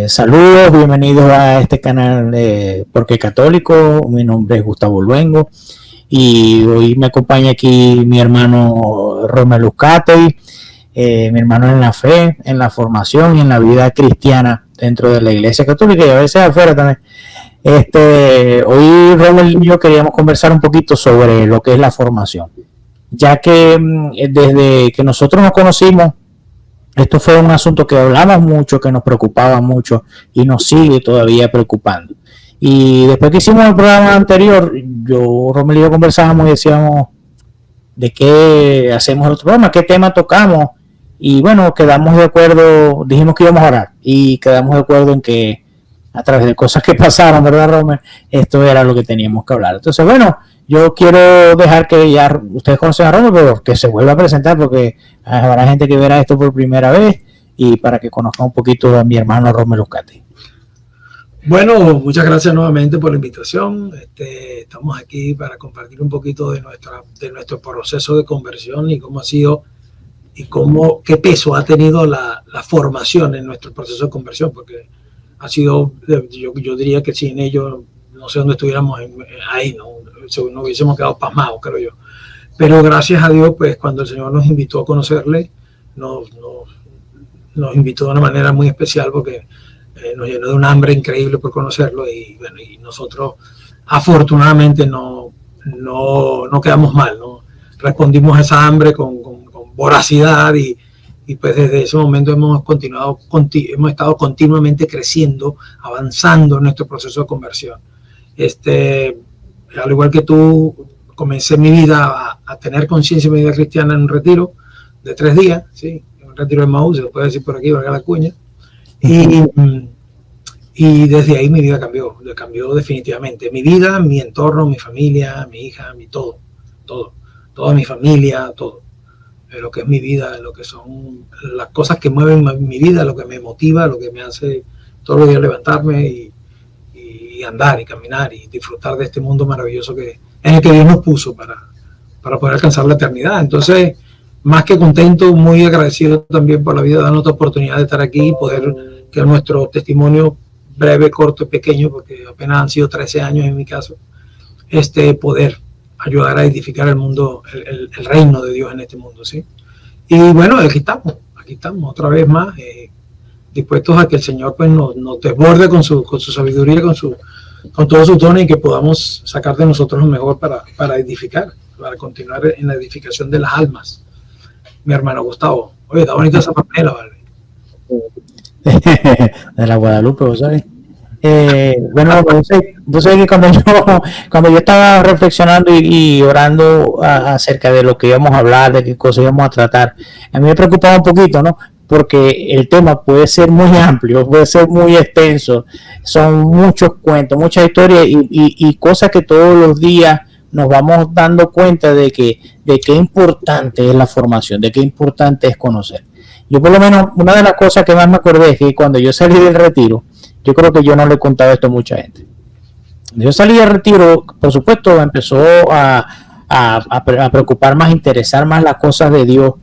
Saludos, bienvenidos a este canal de Porque Católico. Mi nombre es Gustavo Luengo y hoy me acompaña aquí mi hermano Romelu Uzcategui, mi hermano en la fe, en la formación y en la vida cristiana dentro de la Iglesia Católica y a veces afuera también. Hoy Romelu y yo queríamos conversar un poquito sobre lo que es la formación, ya que desde que nosotros nos conocimos, esto fue un asunto que hablamos mucho, que nos preocupaba mucho y nos sigue todavía preocupando. Y después que hicimos el programa anterior, Romelu y yo conversábamos y decíamos de qué hacemos el otro programa, qué tema tocamos. Y bueno, quedamos de acuerdo, dijimos que íbamos a orar y quedamos de acuerdo en que a través de cosas que pasaron, ¿verdad, Romelu? Esto era lo que teníamos que hablar. Entonces, bueno, yo quiero dejar que ya ustedes conocen a Romelu, pero que se vuelva a presentar porque habrá gente que verá esto por primera vez y para que conozcan un poquito a mi hermano Romelu Uzcategui. Bueno, muchas gracias nuevamente por la invitación. Estamos aquí para compartir un poquito de nuestro proceso de conversión y cómo ha sido y qué peso ha tenido la formación en nuestro proceso de conversión, porque ha sido, yo diría que sin ello no sé dónde estuviéramos ahí, no hubiésemos quedado pasmados, creo yo. Pero gracias a Dios, pues cuando el Señor nos invitó a conocerle, nos invitó de una manera muy especial porque nos llenó de un hambre increíble por conocerlo y bueno, y nosotros afortunadamente no quedamos mal, ¿no? Respondimos a esa hambre con voracidad y pues desde ese momento hemos estado continuamente creciendo, avanzando en nuestro proceso de conversión. Al igual que tú, comencé mi vida a tener conciencia de mi vida cristiana en un retiro de 3 días, ¿sí? Un retiro de Maús, se lo puede decir por aquí, valga la cuña. Y desde ahí mi vida cambió definitivamente. Mi vida, mi entorno, mi familia, mi hija, toda mi familia, todo. Lo que es mi vida, lo que son las cosas que mueven mi vida, lo que me motiva, lo que me hace todos los días levantarme y andar y caminar y disfrutar de este mundo maravilloso en el que Dios nos puso para poder alcanzar la eternidad. Entonces, más que contento, muy agradecido también por la vida, darnos la oportunidad de estar aquí y poder que nuestro testimonio breve, corto y pequeño, porque apenas han sido 13 años en mi caso, poder ayudar a edificar el mundo, el reino de Dios en este mundo, ¿sí? Y bueno, aquí estamos otra vez más, dispuestos a que el Señor pues nos desborde con su sabiduría, con todos sus dones y que podamos sacar de nosotros lo mejor para edificar, para continuar en la edificación de las almas. Mi hermano Gustavo, oye, está bonita esa papela, ¿vale? De la Guadalupe, ¿vos sabés? Bueno, vos sabés que cuando yo estaba reflexionando y orando acerca de lo que íbamos a hablar, de qué cosas íbamos a tratar, a mí me preocupaba un poquito, ¿no? Porque el tema puede ser muy amplio, puede ser muy extenso, son muchos cuentos, muchas historias y cosas que todos los días nos vamos dando cuenta de qué importante es la formación, de qué importante es conocer. Yo por lo menos, una de las cosas que más me acordé es que cuando yo salí del retiro, yo creo que yo no le he contado esto a mucha gente. Cuando yo salí del retiro, por supuesto, empezó a preocupar más, interesar más las cosas de Dios.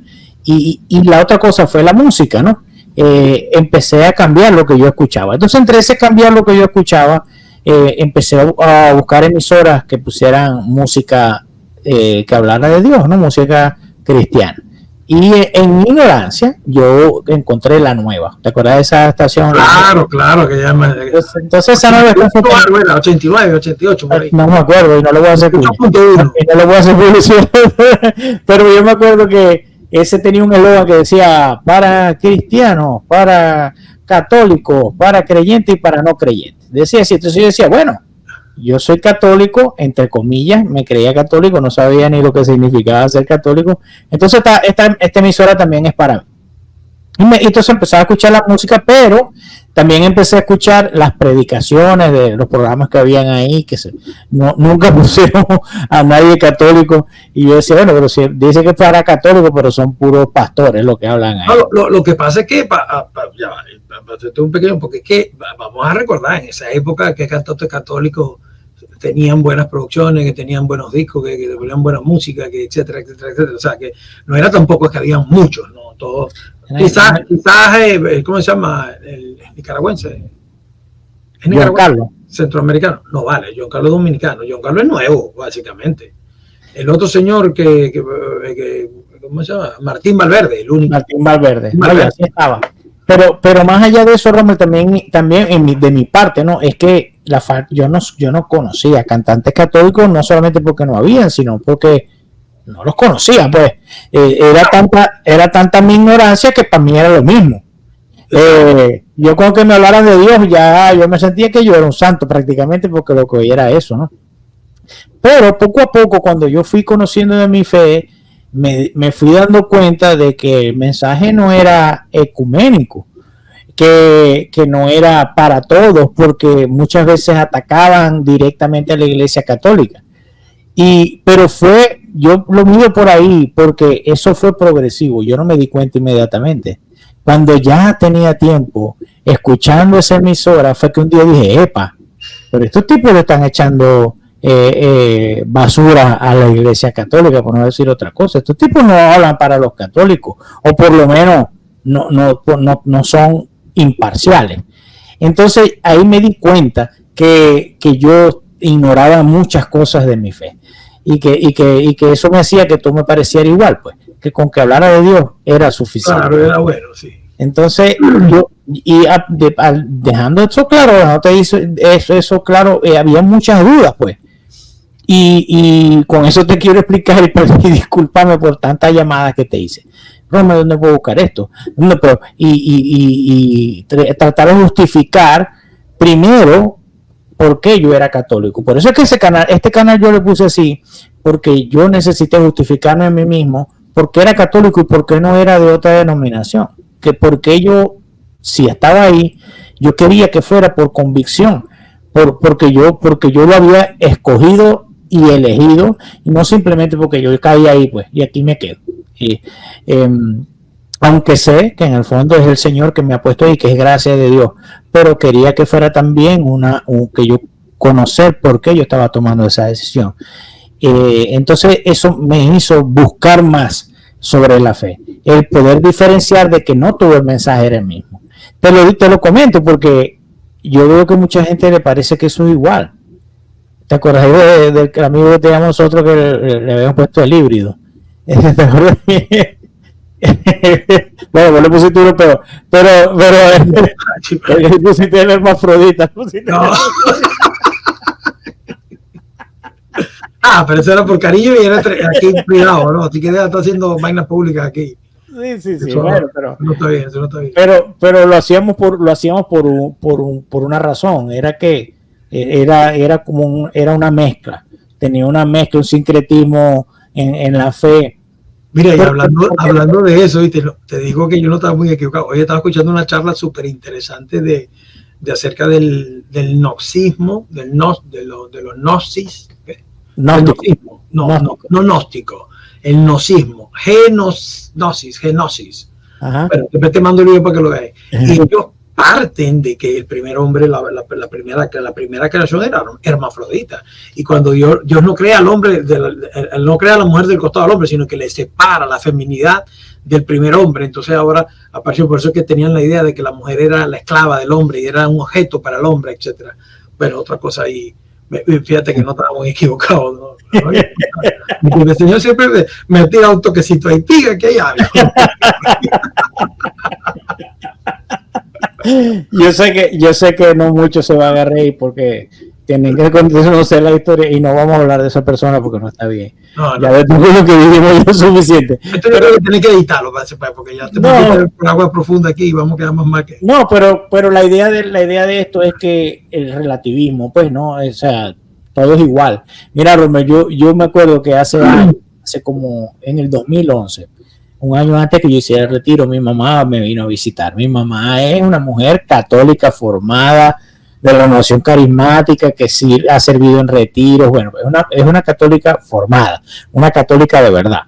Y la otra cosa fue la música, ¿no? Empecé a cambiar lo que yo escuchaba. Entonces, entre ese cambiar lo que yo escuchaba, empecé a buscar emisoras que pusieran música que hablara de Dios, ¿no? Música cristiana. Y en mi ignorancia, yo encontré la nueva. ¿Te acuerdas de esa estación? Claro, que llama. Entonces esa nueva estación. 89, 88, por ahí. No me acuerdo y no le voy a hacer publicidad. Pero yo me acuerdo que ese tenía un eslogan que decía para cristianos, para católicos, para creyentes y para no creyentes. Decía así. Entonces yo decía, bueno, yo soy católico, entre comillas, me creía católico, no sabía ni lo que significaba ser católico. Entonces esta emisora también es para mí. Entonces empecé a escuchar la música, pero también empecé a escuchar las predicaciones de los programas que habían ahí, que nunca pusieron a nadie católico. Y yo decía, bueno, pero si dice que para católico, pero son puros pastores los que hablan ahí. Lo que pasa es que, un pequeño, porque es que vamos a recordar en esa época que cantantes católicos tenían buenas producciones, que tenían buenos discos, que tenían buena música, que etcétera. O sea, que no era tampoco que habían muchos, ¿no? todos. Quizás, ¿cómo se llama? El nicaragüense. ¿Es nicaragüense? Centroamericano. No vale, John Carlos es dominicano. John Carlos es nuevo, básicamente. El otro señor ¿cómo se llama? Martín Valverde, el único. Martín Valverde. No, así estaba. Pero más allá de eso, Rommel, también de mi parte, ¿no? Es que yo no conocía cantantes católicos, no solamente porque no habían, sino porque no los conocía, pues. Era tanta mi ignorancia que para mí era lo mismo. Yo con que me hablaran de Dios, ya yo me sentía que yo era un santo prácticamente, porque lo que oía era eso, ¿no? Pero poco a poco, cuando yo fui conociendo de mi fe, me fui dando cuenta de que el mensaje no era ecuménico, que no era para todos, porque muchas veces atacaban directamente a la Iglesia Católica. Pero yo lo mido por ahí, porque eso fue progresivo, yo no me di cuenta inmediatamente. Cuando ya tenía tiempo escuchando esa emisora, fue que un día dije, epa, pero estos tipos le están echando basura a la Iglesia Católica, por no decir otra cosa. Estos tipos no hablan para los católicos, o por lo menos no son imparciales. Entonces ahí me di cuenta que yo ignoraba muchas cosas de mi fe, y que eso me hacía que todo me pareciera igual, pues, que con que hablara de Dios era suficiente. Claro, era bueno, sí. Entonces, dejando eso claro, no te hice eso claro, había muchas dudas, pues. Y con eso te quiero explicar, y discúlpame por tantas llamadas que te hice. Roma, ¿dónde puedo buscar esto? Tratar de justificar primero por qué yo era católico. Por eso es que este canal yo le puse así, porque yo necesité justificarme a mí mismo por qué era católico y por qué no era de otra denominación. Que porque yo, si estaba ahí, yo quería que fuera por convicción, porque yo lo había escogido y elegido, y no simplemente porque yo caí ahí, pues, y aquí me quedo. Aunque sé que en el fondo es el Señor que me ha puesto ahí, que es gracia de Dios, pero quería que fuera también que yo conocer por qué yo estaba tomando esa decisión. Entonces eso me hizo buscar más sobre la fe, el poder diferenciar de que no todo el mensaje era el mismo. Te lo comento porque yo veo que mucha gente le parece que eso es igual. ¿Te acuerdas del amigo que teníamos nosotros que le habíamos puesto el híbrido? ¿Te acuerdas? Bueno, vos le pusiste uno, pero le pusiste el hermafrodita. No. Pero eso era por cariño y era aquí privado, ¿no? Así que está haciendo vainas públicas aquí. Sí, eso, bueno, pero no está bien, eso no está bien. Pero lo hacíamos por una razón, era que era una mezcla, tenía una mezcla, un sincretismo en la fe. Mira, y hablando de eso, y te digo que yo no estaba muy equivocado. Hoy estaba escuchando una charla súper interesante de acerca del noxismo, de los gnosis. Gnóstico. No gnóstico, el gnosis. Ajá. Bueno, después te mando el video para que lo veáis. Y ellos parten de que el primer hombre, la primera creación era hermafrodita. Y cuando Dios no crea al hombre, no crea a la mujer del costado del hombre, sino que le separa la feminidad del primer hombre. Entonces ahora apareció, por eso que tenían la idea de que la mujer era la esclava del hombre y era un objeto para el hombre, etcétera. Bueno, otra cosa ahí. Fíjate que no estábamos equivocados, ¿no? El Señor siempre me tira un toquecito ahí, piga que hay algo. Yo sé que no muchos se van a reír porque tienen que conocer la historia y no vamos a hablar de esa persona porque no está bien. No. Ya ves tú lo que dijimos ya es suficiente. Esto yo creo que tenés que editarlo porque ya te por agua profunda aquí y vamos a quedar más mal que. No, pero la idea de esto es que el relativismo, pues no, o sea, todo es igual. Mira, Romero, yo me acuerdo que hace como en el 2011, un año antes que yo hiciera el retiro, mi mamá me vino a visitar. Mi mamá es una mujer católica formada, de la noción carismática, que sí ha servido en retiros. Bueno, es una católica formada, una católica de verdad.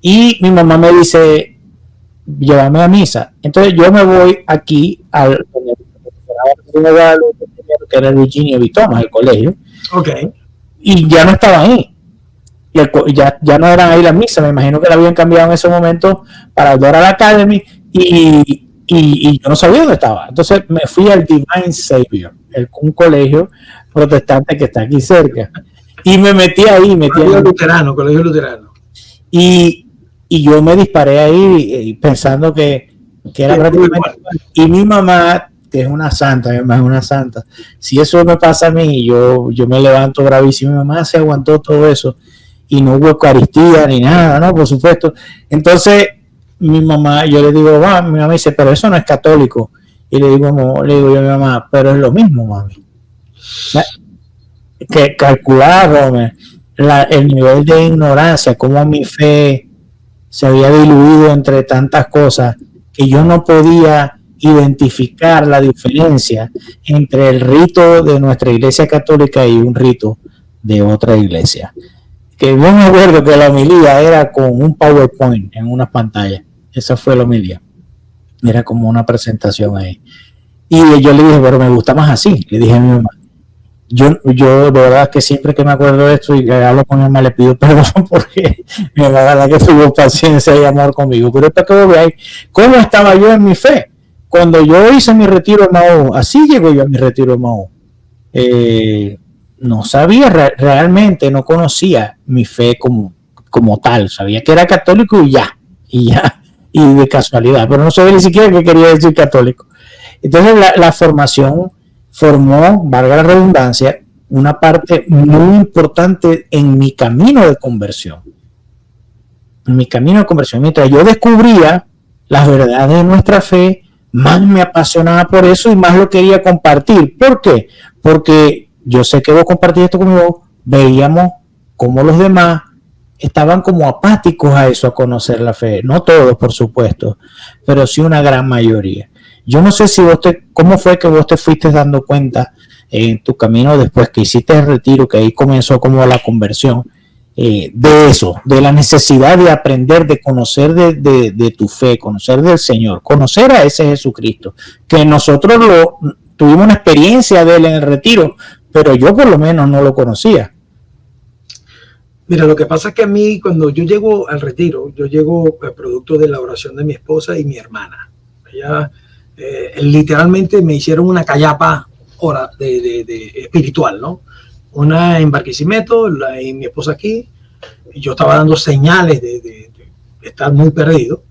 Y mi mamá me dice, llévame a misa. Entonces yo me voy aquí al que era Virginia B. Thomas, el colegio. Okay. Y ya no estaba ahí. ya no eran ahí las misas, me imagino que la habían cambiado en ese momento para Doral Academy y yo no sabía dónde estaba. Entonces me fui al Divine Savior, un colegio protestante que está aquí cerca. Y me metí ahí. Colegio luterano. Y yo me disparé ahí pensando que era prácticamente... Y mi mamá, que es una santa, mi mamá es una santa, si eso me pasa a mí, yo me levanto bravísimo. Mi mamá se aguantó todo eso y no hubo Eucaristía ni nada, ¿no? Por supuesto. Entonces, mi mamá, yo le digo, mi mamá dice, pero eso no es católico. Y le digo yo a mi mamá, pero es lo mismo, mami. Que calcular, el nivel de ignorancia, cómo mi fe se había diluido entre tantas cosas, que yo no podía identificar la diferencia entre el rito de nuestra iglesia católica y un rito de otra iglesia. Que yo me acuerdo que la homilía era con un PowerPoint en una pantalla. Esa fue la homilía. Era como una presentación ahí. Y yo le dije, pero me gusta más así. Le dije a mi mamá. Yo de verdad que siempre que me acuerdo de esto y hablo con mi mamá le pido perdón porque mi mamá la que tuvo paciencia y amor conmigo. Pero para que veáis cómo estaba yo en mi fe. Cuando yo hice mi retiro en Mahou, así llego yo a mi retiro en Mahou. No sabía realmente, no conocía mi fe como tal. Sabía que era católico y de casualidad, pero no sabía ni siquiera qué quería decir católico. Entonces la formación formó, valga la redundancia, una parte muy importante en mi camino de conversión. En mi camino de conversión, mientras yo descubría las verdades de nuestra fe, más me apasionaba por eso y más lo quería compartir. ¿Por qué? Porque yo sé que vos compartís esto conmigo, veíamos cómo los demás estaban como apáticos a eso, a conocer la fe. No todos, por supuesto, pero sí una gran mayoría. Yo no sé si cómo fue que vos te fuiste dando cuenta en tu camino después que hiciste el retiro, que ahí comenzó como la conversión, de eso, de la necesidad de aprender, de conocer de tu fe, conocer del Señor, conocer a ese Jesucristo, que nosotros tuvimos una experiencia de él en el retiro, pero yo por lo menos no lo conocía. Mira, lo que pasa es que a mí, cuando yo llego al retiro, yo llego producto de la oración de mi esposa y mi hermana. Ella literalmente me hicieron una callapa de espiritual, ¿no? Una en Barquisimeto y mi esposa aquí. Y yo estaba dando señales de estar muy perdido.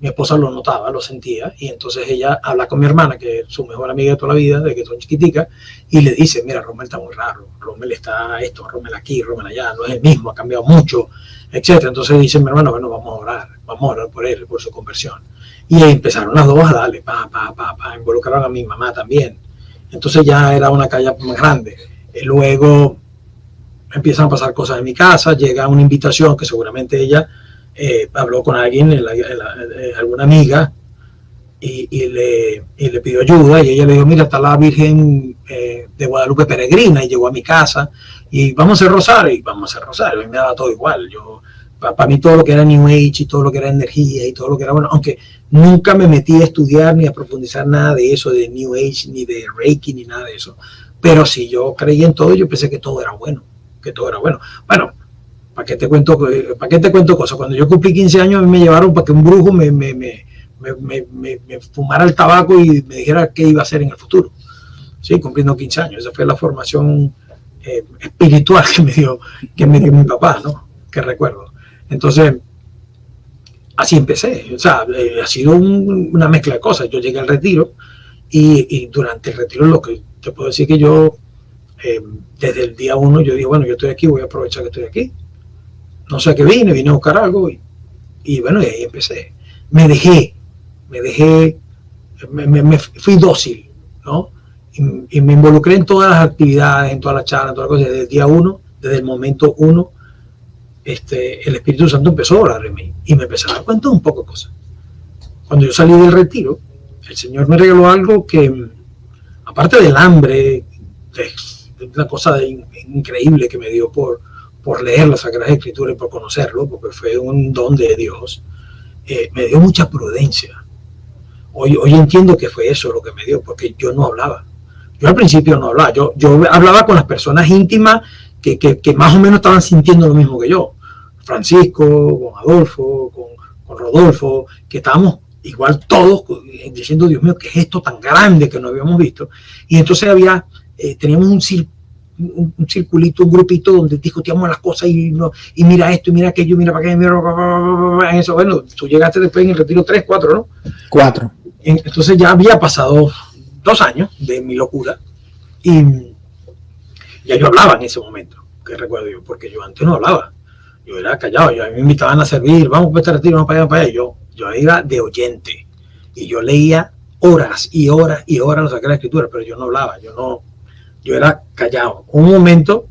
Mi esposa lo notaba, lo sentía, y entonces ella habla con mi hermana, que es su mejor amiga de toda la vida, de que son chiquiticas, y le dice, mira, Rommel está muy raro, Rommel está esto, Rommel aquí, Rommel allá, no es el mismo, ha cambiado mucho, etc. Entonces dice mi hermano, bueno, vamos a orar por él, por su conversión. Y empezaron las dos a darle, involucraron a mi mamá también. Entonces ya era una calle más grande. Y luego empiezan a pasar cosas en mi casa, llega una invitación que seguramente ella habló con alguien, alguna amiga, y le pidió ayuda, y ella le dijo, mira, está la Virgen de Guadalupe peregrina, y llegó a mi casa, y vamos a hacer rosario, y me daba todo igual. Para mí todo lo que era New Age, y todo lo que era energía, y todo lo que era bueno, aunque nunca me metí a estudiar ni a profundizar nada de eso, de New Age, ni de Reiki, ni nada de eso, pero si yo creía en todo, yo pensé que todo era bueno, Bueno, ¿para qué te cuento cosas? Cuando yo cumplí 15 años, a mí me llevaron para que un brujo me fumara el tabaco y me dijera qué iba a hacer en el futuro. Sí, cumpliendo 15 años. Esa fue la formación espiritual que me dio mi papá, ¿no? Que recuerdo. Entonces, así empecé. O sea, ha sido una mezcla de cosas. Yo llegué al retiro y durante el retiro lo que te puedo decir que yo, desde el día 1, yo dije, bueno, yo estoy aquí, voy a aprovechar que estoy aquí. No sé a qué vine a buscar algo y bueno, y ahí empecé. Me fui dócil, ¿no? Y me involucré en todas las actividades, en todas las charlas, en todas las cosas. Desde el día 1, desde el momento 1, el Espíritu Santo empezó a orar en mí y me empezó a dar cuenta de un poco de cosas. Cuando yo salí del retiro, el Señor me regaló algo que, aparte del hambre, es una cosa increíble que me dio por leer las Sagradas Escrituras y por conocerlo, porque fue un don de Dios, me dio mucha prudencia. Hoy entiendo que fue eso lo que me dio, porque yo no hablaba. Yo al principio no hablaba. Yo hablaba con las personas íntimas que más o menos estaban sintiendo lo mismo que yo. Francisco, con Adolfo, con Rodolfo, que estábamos igual todos diciendo, Dios mío, ¿qué es esto tan grande que no habíamos visto? Y entonces teníamos un circulito, un grupito donde discutíamos las cosas y mira esto, y mira aquello, mira para acá, eso. Bueno, tú llegaste después en el retiro 3, 4, ¿no? 4. Entonces ya había pasado 2 años de mi locura y ya yo hablaba en ese momento, que recuerdo yo, porque yo antes no hablaba. Yo era callado, a mí me invitaban a servir, vamos para este retiro, vamos para allá. Yo era de oyente y yo leía horas y horas y horas la Sagrada Escritura, pero yo no hablaba, yo yo era callado. Un momento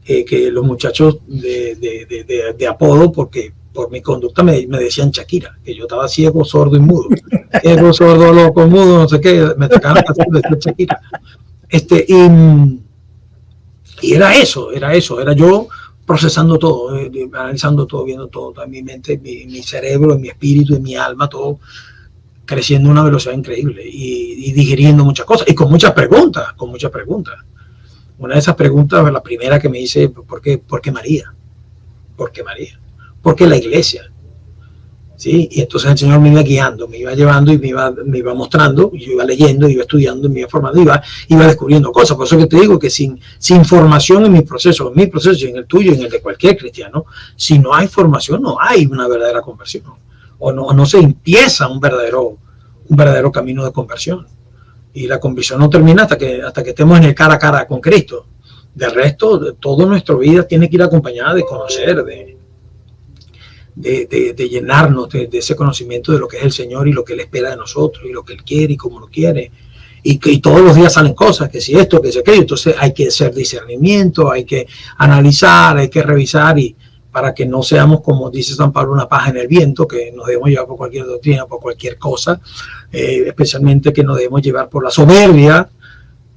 que los muchachos de apodo, porque por mi conducta me decían Shakira, que yo estaba ciego, sordo y mudo. Ciego, sordo, loco, mudo, no sé qué, me sacaban la canción de Shakira. Y era eso, era yo procesando todo, analizando todo, viendo todo, toda mi mente, mi cerebro, mi espíritu y mi alma, todo creciendo a una velocidad increíble y digiriendo muchas cosas y con muchas preguntas. Una de esas preguntas, la primera que me hice, ¿por qué María? ¿Por qué María? ¿Por qué la iglesia? ¿Sí? Y entonces el Señor me iba guiando, me iba llevando y me iba mostrando, y yo iba leyendo, iba estudiando, me iba formando, iba descubriendo cosas. Por eso que te digo que sin formación en mi proceso y en el tuyo y en el de cualquier cristiano, si no hay formación, no hay una verdadera conversión. O no se empieza un verdadero camino de conversión. Y la conversión no termina hasta que estemos en el cara a cara con Cristo. De resto, toda nuestra vida tiene que ir acompañada de conocer, de llenarnos de ese conocimiento de lo que es el Señor y lo que Él espera de nosotros y lo que Él quiere y cómo lo quiere. Y todos los días salen cosas, que si esto, que si aquello. Entonces hay que hacer discernimiento, hay que analizar, hay que revisar, y para que no seamos, como dice San Pablo, una paja en el viento, que nos debemos llevar por cualquier doctrina, por cualquier cosa, especialmente que nos debemos llevar por la soberbia,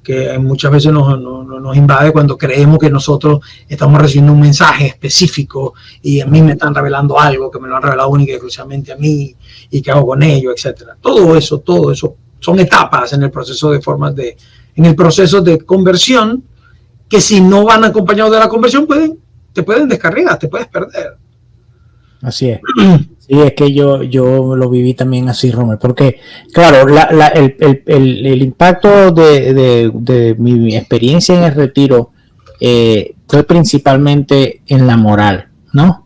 que muchas veces nos invade cuando creemos que nosotros estamos recibiendo un mensaje específico y a mí me están revelando algo que me lo han revelado única y exclusivamente a mí, y qué hago con ello, etcétera. Todo eso son etapas en el proceso en el proceso de conversión, que si no van acompañados de la conversión te pueden descargar, te puedes perder. Así es. Sí, es que yo lo viví también así, Romer, porque claro, el impacto de mi experiencia en el retiro fue principalmente en la moral, ¿no?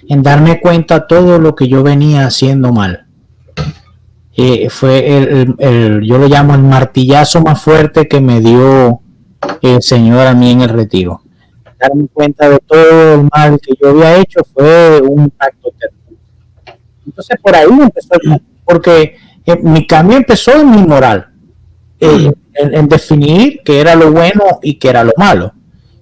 En darme cuenta todo lo que yo venía haciendo mal. Fue yo lo llamo el martillazo más fuerte que me dio el Señor a mí en el retiro. Darme cuenta de todo el mal que yo había hecho fue un impacto terrible. Entonces por ahí empezó porque mi cambio empezó en mi moral, en definir qué era lo bueno y qué era lo malo.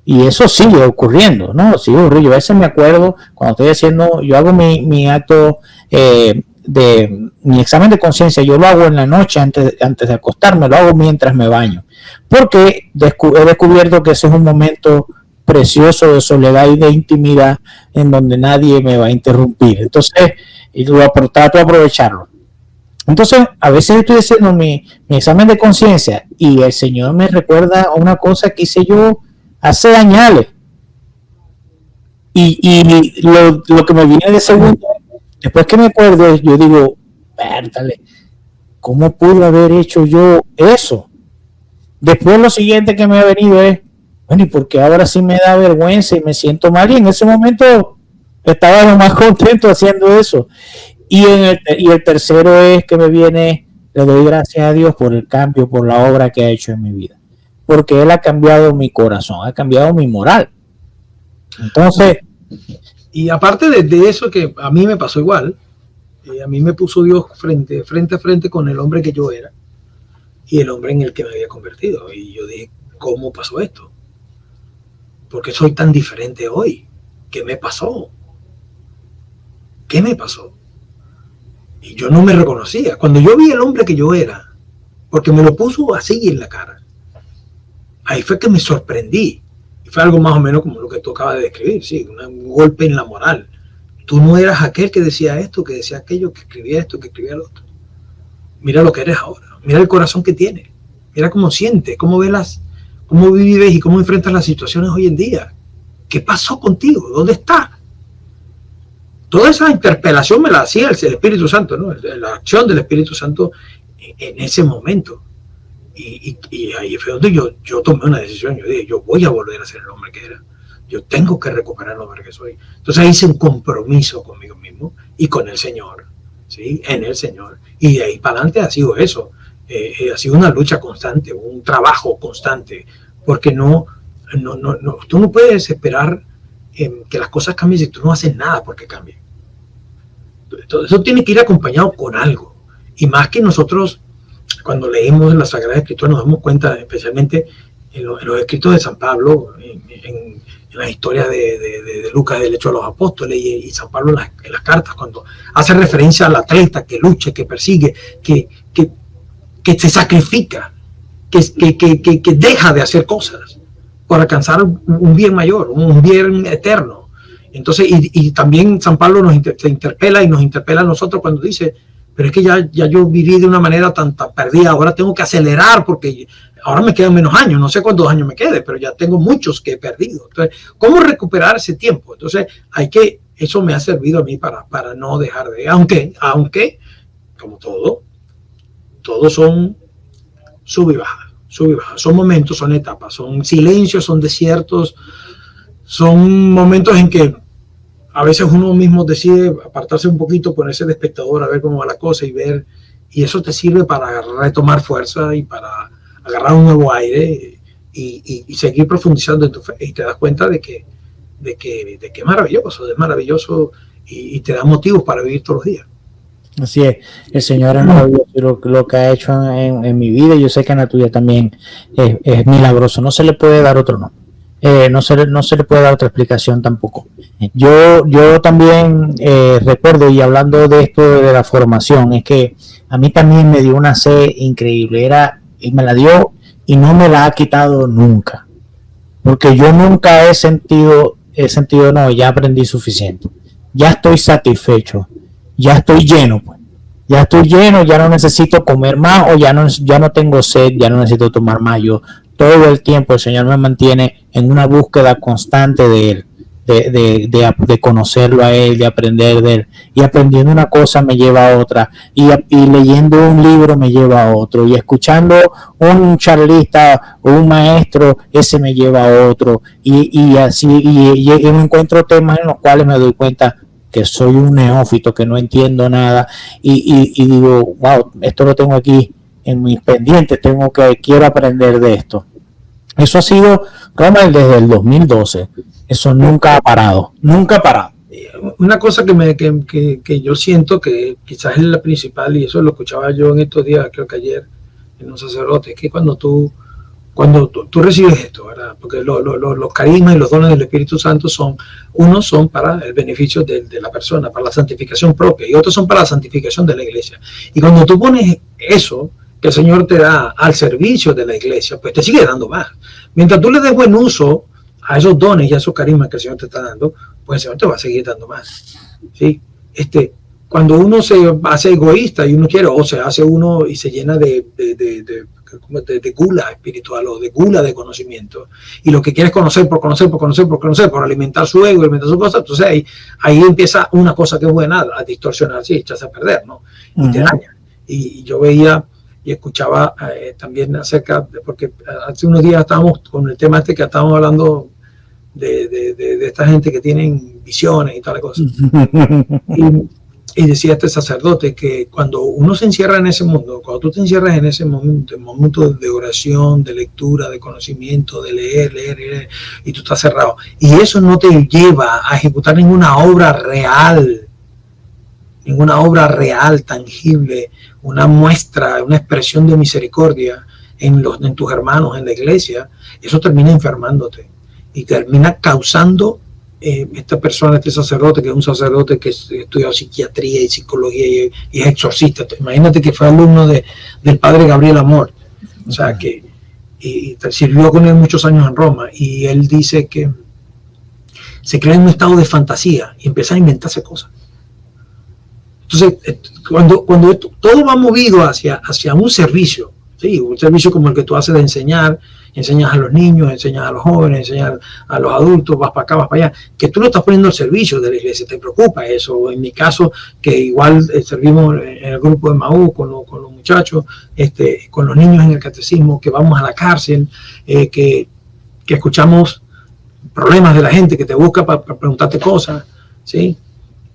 Y eso sigue ocurriendo, ¿no? Sigue ocurriendo. Yo a veces me acuerdo cuando estoy haciendo, yo hago mi acto de mi examen de conciencia, yo lo hago en la noche antes de acostarme, lo hago mientras me baño, porque he descubierto que ese es un momento precioso de soledad y de intimidad en donde nadie me va a interrumpir. Entonces, trato de aprovecharlo. Entonces, a veces estoy haciendo mi examen de conciencia y el Señor me recuerda una cosa que hice yo hace años. Y lo que me viene de segundo, después que me acuerdo, yo digo, pértale, ¿cómo pude haber hecho yo eso? Después lo siguiente que me ha venido es, bueno, ¿y por qué ahora sí me da vergüenza y me siento mal? Y en ese momento estaba lo más contento haciendo eso. Y el tercero es que me viene, le doy gracias a Dios por el cambio, por la obra que ha hecho en mi vida. Porque Él ha cambiado mi corazón, ha cambiado mi moral. Entonces... Y aparte de eso, que a mí me pasó igual, a mí me puso Dios frente a frente con el hombre que yo era y el hombre en el que me había convertido. Y yo dije, ¿cómo pasó esto? ¿Por qué soy tan diferente hoy? ¿Qué me pasó? ¿Qué me pasó? Y yo no me reconocía. Cuando yo vi el hombre que yo era, porque me lo puso así en la cara, ahí fue que me sorprendí. Y fue algo más o menos como lo que tú acabas de describir, sí, un golpe en la moral. Tú no eras aquel que decía esto, que decía aquello, que escribía esto, que escribía lo otro. Mira lo que eres ahora. Mira el corazón que tienes. Mira cómo sientes, cómo vives y cómo enfrentas las situaciones hoy en día. ¿Qué pasó contigo? ¿Dónde estás? toda esa interpelación me la hacía el Espíritu Santo, ¿no? La acción del Espíritu Santo en ese momento. Y ahí fue donde yo tomé una decisión. Yo dije, yo voy a volver a ser el hombre que era. Yo tengo que recuperar el hombre que soy. Entonces hice un compromiso conmigo mismo y con el Señor, ¿sí? En el Señor. Y de ahí para adelante ha sido eso. Ha sido una lucha constante, un trabajo constante, porque tú no puedes esperar que las cosas cambien si tú no haces nada porque cambien. Entonces, eso tiene que ir acompañado con algo. Y más que nosotros, cuando leemos la Sagrada Escritura, nos damos cuenta, especialmente en los escritos de San Pablo, en las historias de Lucas, del Hecho de los Apóstoles, y San Pablo en las cartas, cuando hace referencia al atleta que lucha, que persigue, que se sacrifica, que deja de hacer cosas por alcanzar un bien mayor, un bien eterno. Entonces, y también San Pablo se interpela y nos interpela a nosotros cuando dice, pero es que ya yo viví de una manera tan perdida, ahora tengo que acelerar porque ahora me quedan menos años, no sé cuántos años me quede, pero ya tengo muchos que he perdido. Entonces, ¿cómo recuperar ese tiempo? Entonces, eso me ha servido a mí para no dejar de, aunque, como todos son sub y baja, son momentos, son etapas, son silencios, son desiertos, son momentos en que a veces uno mismo decide apartarse un poquito, ponerse de espectador a ver cómo va la cosa y eso te sirve para retomar fuerza y para agarrar un nuevo aire y seguir profundizando en tu fe, y te das cuenta de que es maravilloso y te da motivos para vivir todos los días. Así es, el Señor es maravilloso, lo que ha hecho en mi vida, y yo sé que en la tuya también es milagroso, no se le puede dar otro nombre, no se le puede dar otra explicación tampoco. Yo también recuerdo, y hablando de esto de la formación, es que a mí también me dio una sed increíble, y me la dio y no me la ha quitado nunca, porque yo nunca he sentido no, ya aprendí suficiente, ya estoy satisfecho, ya estoy lleno, pues. Ya estoy lleno, ya no necesito comer más, o ya no tengo sed, ya no necesito tomar más. Yo todo el tiempo el Señor me mantiene en una búsqueda constante de Él, de conocerlo a Él, de aprender de Él, y aprendiendo una cosa me lleva a otra, y leyendo un libro me lleva a otro, y escuchando un charlista o un maestro, ese me lleva a otro, y así, y me encuentro temas en los cuales me doy cuenta que soy un neófito, que no entiendo nada, y digo, wow, esto lo tengo aquí en mis pendientes, quiero aprender de esto. Eso ha sido, Rommel, desde el 2012. Eso nunca ha parado. Una cosa que yo siento que quizás es la principal, y eso lo escuchaba yo en estos días, creo que ayer, en un sacerdote, es que cuando tú recibes esto, ¿verdad? Porque los carismas y los dones del Espíritu Santo son para el beneficio de la persona, para la santificación propia, y otros son para la santificación de la iglesia. Y cuando tú pones eso que el Señor te da al servicio de la iglesia, pues te sigue dando más. Mientras tú le des buen uso a esos dones y a esos carismas que el Señor te está dando, pues el Señor te va a seguir dando más. ¿Sí? Cuando uno se hace egoísta y uno quiere, o se hace uno y se llena de gula espiritual, o de gula de conocimiento, y lo que quiere es conocer por alimentar su ego, alimentar su cosa, entonces ahí empieza una cosa que es buena a distorsionarse y echarse a perder, ¿no? Y te daña. Y yo veía y escuchaba también porque hace unos días estábamos con el tema que estábamos hablando de esta gente que tienen visiones y tal cosa. Y decía este sacerdote que cuando uno se encierra en ese mundo, cuando tú te encierras en ese momento de oración, de lectura, de conocimiento, de leer, y tú estás cerrado, y eso no te lleva a ejecutar ninguna obra real, tangible, una muestra, una expresión de misericordia en tus hermanos, en la iglesia, eso termina enfermándote y termina causando esta persona, este sacerdote, que es un sacerdote que estudió psiquiatría y psicología y es exorcista. Imagínate que fue alumno del padre Gabriel Amor, o sea que y sirvió con él muchos años en Roma, y él dice que se crea en un estado de fantasía y empieza a inventarse cosas. Entonces, cuando todo va movido hacia un servicio, ¿sí? Un servicio como el que tú haces de enseñar enseñas a los niños, enseñas a los jóvenes, enseñas a los adultos, vas para acá, vas para allá, que tú lo estás poniendo al servicio de la iglesia, te preocupa eso. En mi caso, que igual servimos en el grupo de Maú con los muchachos, con los niños en el catecismo, que vamos a la cárcel, que escuchamos problemas de la gente que te busca para preguntarte cosas, ¿sí?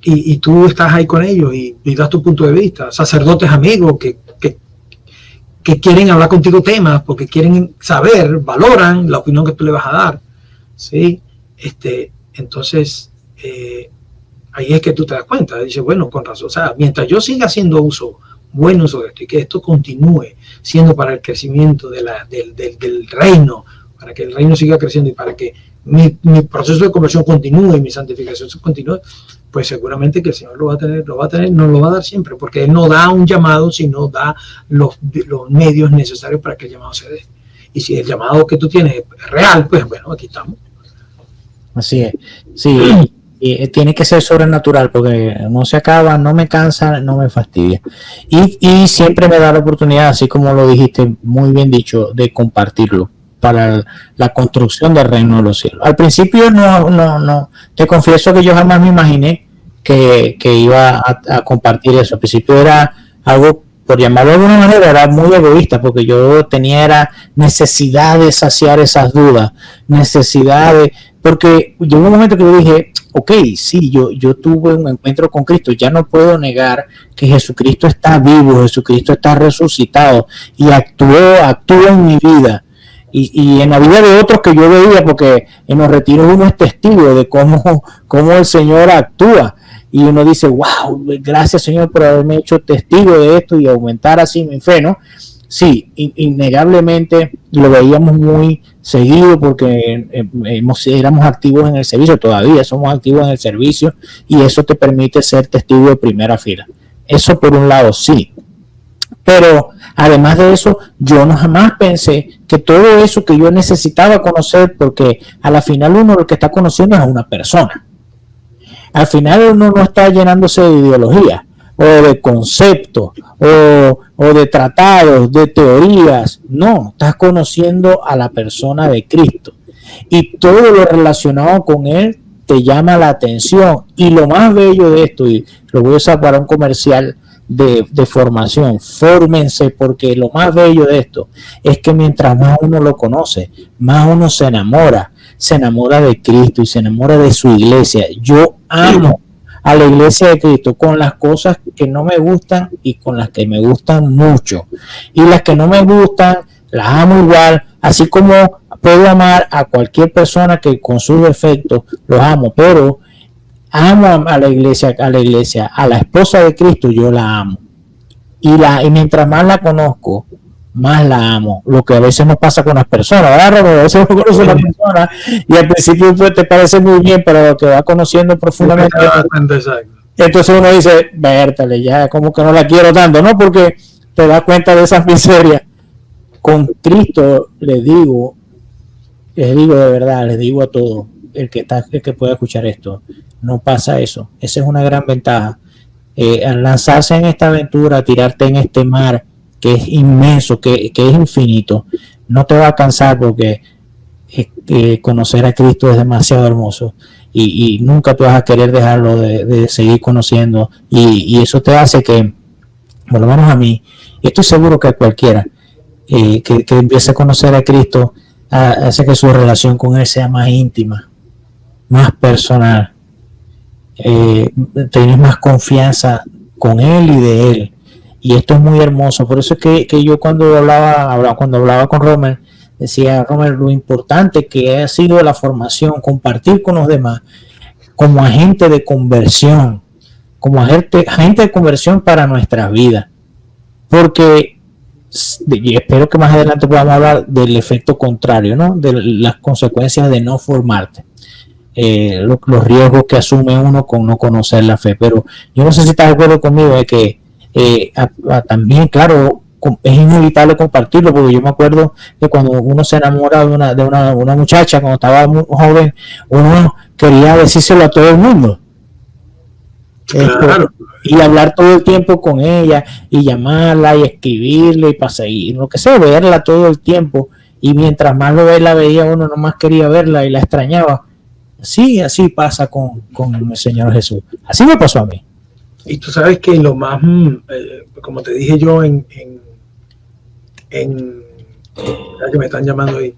Y tú estás ahí con ellos y das tu punto de vista. Sacerdotes amigos que quieren hablar contigo temas porque quieren saber, valoran la opinión que tú le vas a dar, ¿sí? Entonces, ahí es que tú te das cuenta. Dices, bueno, con razón. O sea, mientras yo siga haciendo buen uso de esto y que esto continúe siendo para el crecimiento del reino, para que el reino siga creciendo y para que mi proceso de conversión continúe y mi santificación continúe, pues seguramente que el Señor nos lo va a dar siempre, porque Él no da un llamado, sino da los medios necesarios para que el llamado se dé. Y si el llamado que tú tienes es real, pues bueno, aquí estamos. Así es, sí, y tiene que ser sobrenatural, porque no se acaba, no me cansa, no me fastidia. Y siempre me da la oportunidad, así como lo dijiste, muy bien dicho, de compartirlo para la construcción del reino de los cielos. Al principio no, te confieso que yo jamás me imaginé que iba a compartir eso. Al principio era algo, por llamarlo de alguna manera, era muy egoísta, porque yo tenía necesidad de saciar esas dudas, porque llegó un momento que yo dije, ok, sí, yo tuve un encuentro con Cristo, ya no puedo negar que Jesucristo está vivo, Jesucristo está resucitado y actúa en mi vida. Y en la vida de otros que yo veía, porque en los retiros uno es testigo de cómo el Señor actúa, y uno dice, wow, gracias Señor por haberme hecho testigo de esto y aumentar así mi fe, ¿no? Sí, innegablemente lo veíamos muy seguido porque éramos activos en el servicio, todavía somos activos en el servicio, y eso te permite ser testigo de primera fila. Eso por un lado, sí. Pero además de eso, yo no jamás pensé que todo eso que yo necesitaba conocer, porque a la final uno lo que está conociendo es a una persona. Al final uno no está llenándose de ideología o de conceptos o de tratados, de teorías. No, estás conociendo a la persona de Cristo. Y todo lo relacionado con Él te llama la atención. Y lo más bello de esto, y lo voy a usar para un comercial de formación, fórmense, porque lo más bello de esto es que mientras más uno lo conoce, más uno se enamora de Cristo y se enamora de su iglesia. Yo amo a la iglesia de Cristo con las cosas que no me gustan y con las que me gustan mucho, y las que no me gustan las amo igual, así como puedo amar a cualquier persona que con sus defectos los amo, pero amo a la iglesia, a la esposa de Cristo, yo la amo. Y mientras más la conozco, más la amo. Lo que a veces nos pasa con las personas, ¿verdad? A veces uno conoce a una persona y al principio pues, te parece muy bien, pero lo que va conociendo profundamente, entonces uno dice, vértale, ya como que no la quiero tanto, ¿no? Porque te das cuenta de esas miserias. Con Cristo les digo de verdad, les digo a todos, el que pueda escuchar esto, no pasa eso. Esa es una gran ventaja. Al lanzarse en esta aventura, tirarte en este mar que es inmenso, que es infinito, no te va a cansar, porque conocer a Cristo es demasiado hermoso, y nunca te vas a querer dejarlo de seguir conociendo, y eso te hace que, por lo menos a mí, y estoy seguro que a cualquiera que empiece a conocer a Cristo, hace que su relación con Él sea más íntima, más personal. Tienes más confianza con Él y de Él, y esto es muy hermoso. Por eso es que yo cuando hablaba con Romer, decía, Romer, lo importante que ha sido la formación, compartir con los demás como agente de conversión, agente de conversión para nuestras vidas, porque y espero que más adelante podamos hablar del efecto contrario, ¿no? De las consecuencias de no formarte, los riesgos que asume uno con no conocer la fe. Pero yo no sé si estás de acuerdo conmigo de que también, claro, es inevitable compartirlo, porque yo me acuerdo que cuando uno se enamora de una muchacha, cuando estaba muy joven, uno quería decírselo a todo el mundo. Claro. Y hablar todo el tiempo con ella, y llamarla y escribirle y pasar, y lo que sea, verla todo el tiempo, y mientras más la veía uno, no más quería verla y la extrañaba. Sí, así pasa con el Señor Jesús. Así me pasó a mí. Y tú sabes que lo más, como te dije yo ya que me están llamando ahí,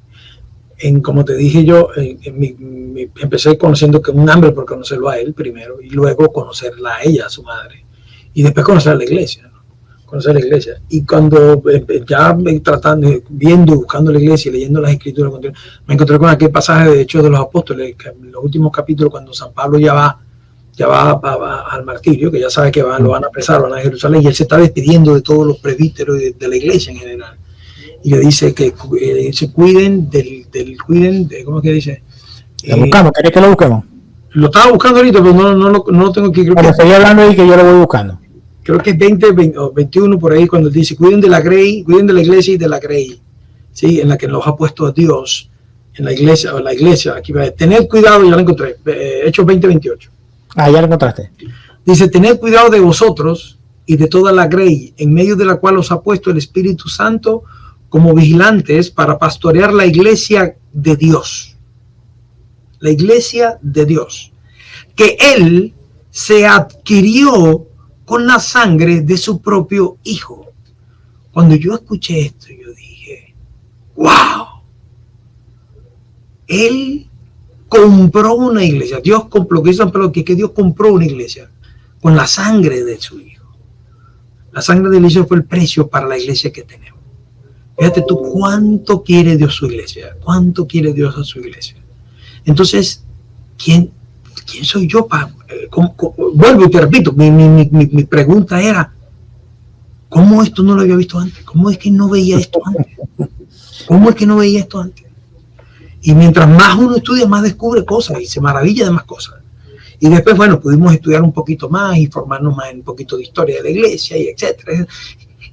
como te dije yo, empecé conociendo que un hambre por conocerlo a él primero, y luego conocerla a ella, a su madre, y después conocer a la iglesia, ¿no? Conocer la iglesia. Y cuando ya buscando la iglesia y leyendo las escrituras, me encontré con aquel pasaje de Hechos de los Apóstoles, que en los últimos capítulos, cuando San Pablo ya va al martirio, que ya sabe que lo van a apresar, van a Jerusalén, y él se está despidiendo de todos los presbíteros y de la iglesia en general. Y le dice que se cuiden ¿cómo es que dice? ¿Lo buscamos? ¿Querés que lo busquemos? Lo estaba buscando ahorita, pero no lo tengo aquí. Como estoy hablando ahí, que yo lo voy buscando. Creo que es 20 o 21 por ahí, cuando dice, cuiden de la iglesia y de la grey, ¿sí? En la que los ha puesto Dios, en la iglesia, aquí va, tened cuidado, ya lo encontré, Hechos 20:28. Ah, ya lo encontraste. Dice, tened cuidado de vosotros y de toda la grey, en medio de la cual os ha puesto el Espíritu Santo como vigilantes para pastorear la iglesia de Dios. La iglesia de Dios. Que Él se adquirió con la sangre de su propio Hijo. Cuando yo escuché esto, yo dije, wow. Él compró una iglesia. Dios compró, que Dios compró una iglesia con la sangre de su Hijo. La sangre del Hijo fue el precio para la iglesia que tenemos. Fíjate tú cuánto quiere Dios su iglesia, cuánto quiere Dios a su iglesia. Entonces, ¿quién soy yo para? Vuelvo y te repito, mi pregunta era, ¿cómo esto no lo había visto antes? ¿Cómo es que no veía esto antes? ¿Cómo es que no veía esto antes? Y mientras más uno estudia, más descubre cosas y se maravilla de más cosas. Y después, bueno, pudimos estudiar un poquito más y formarnos más en un poquito de historia de la iglesia y etcétera.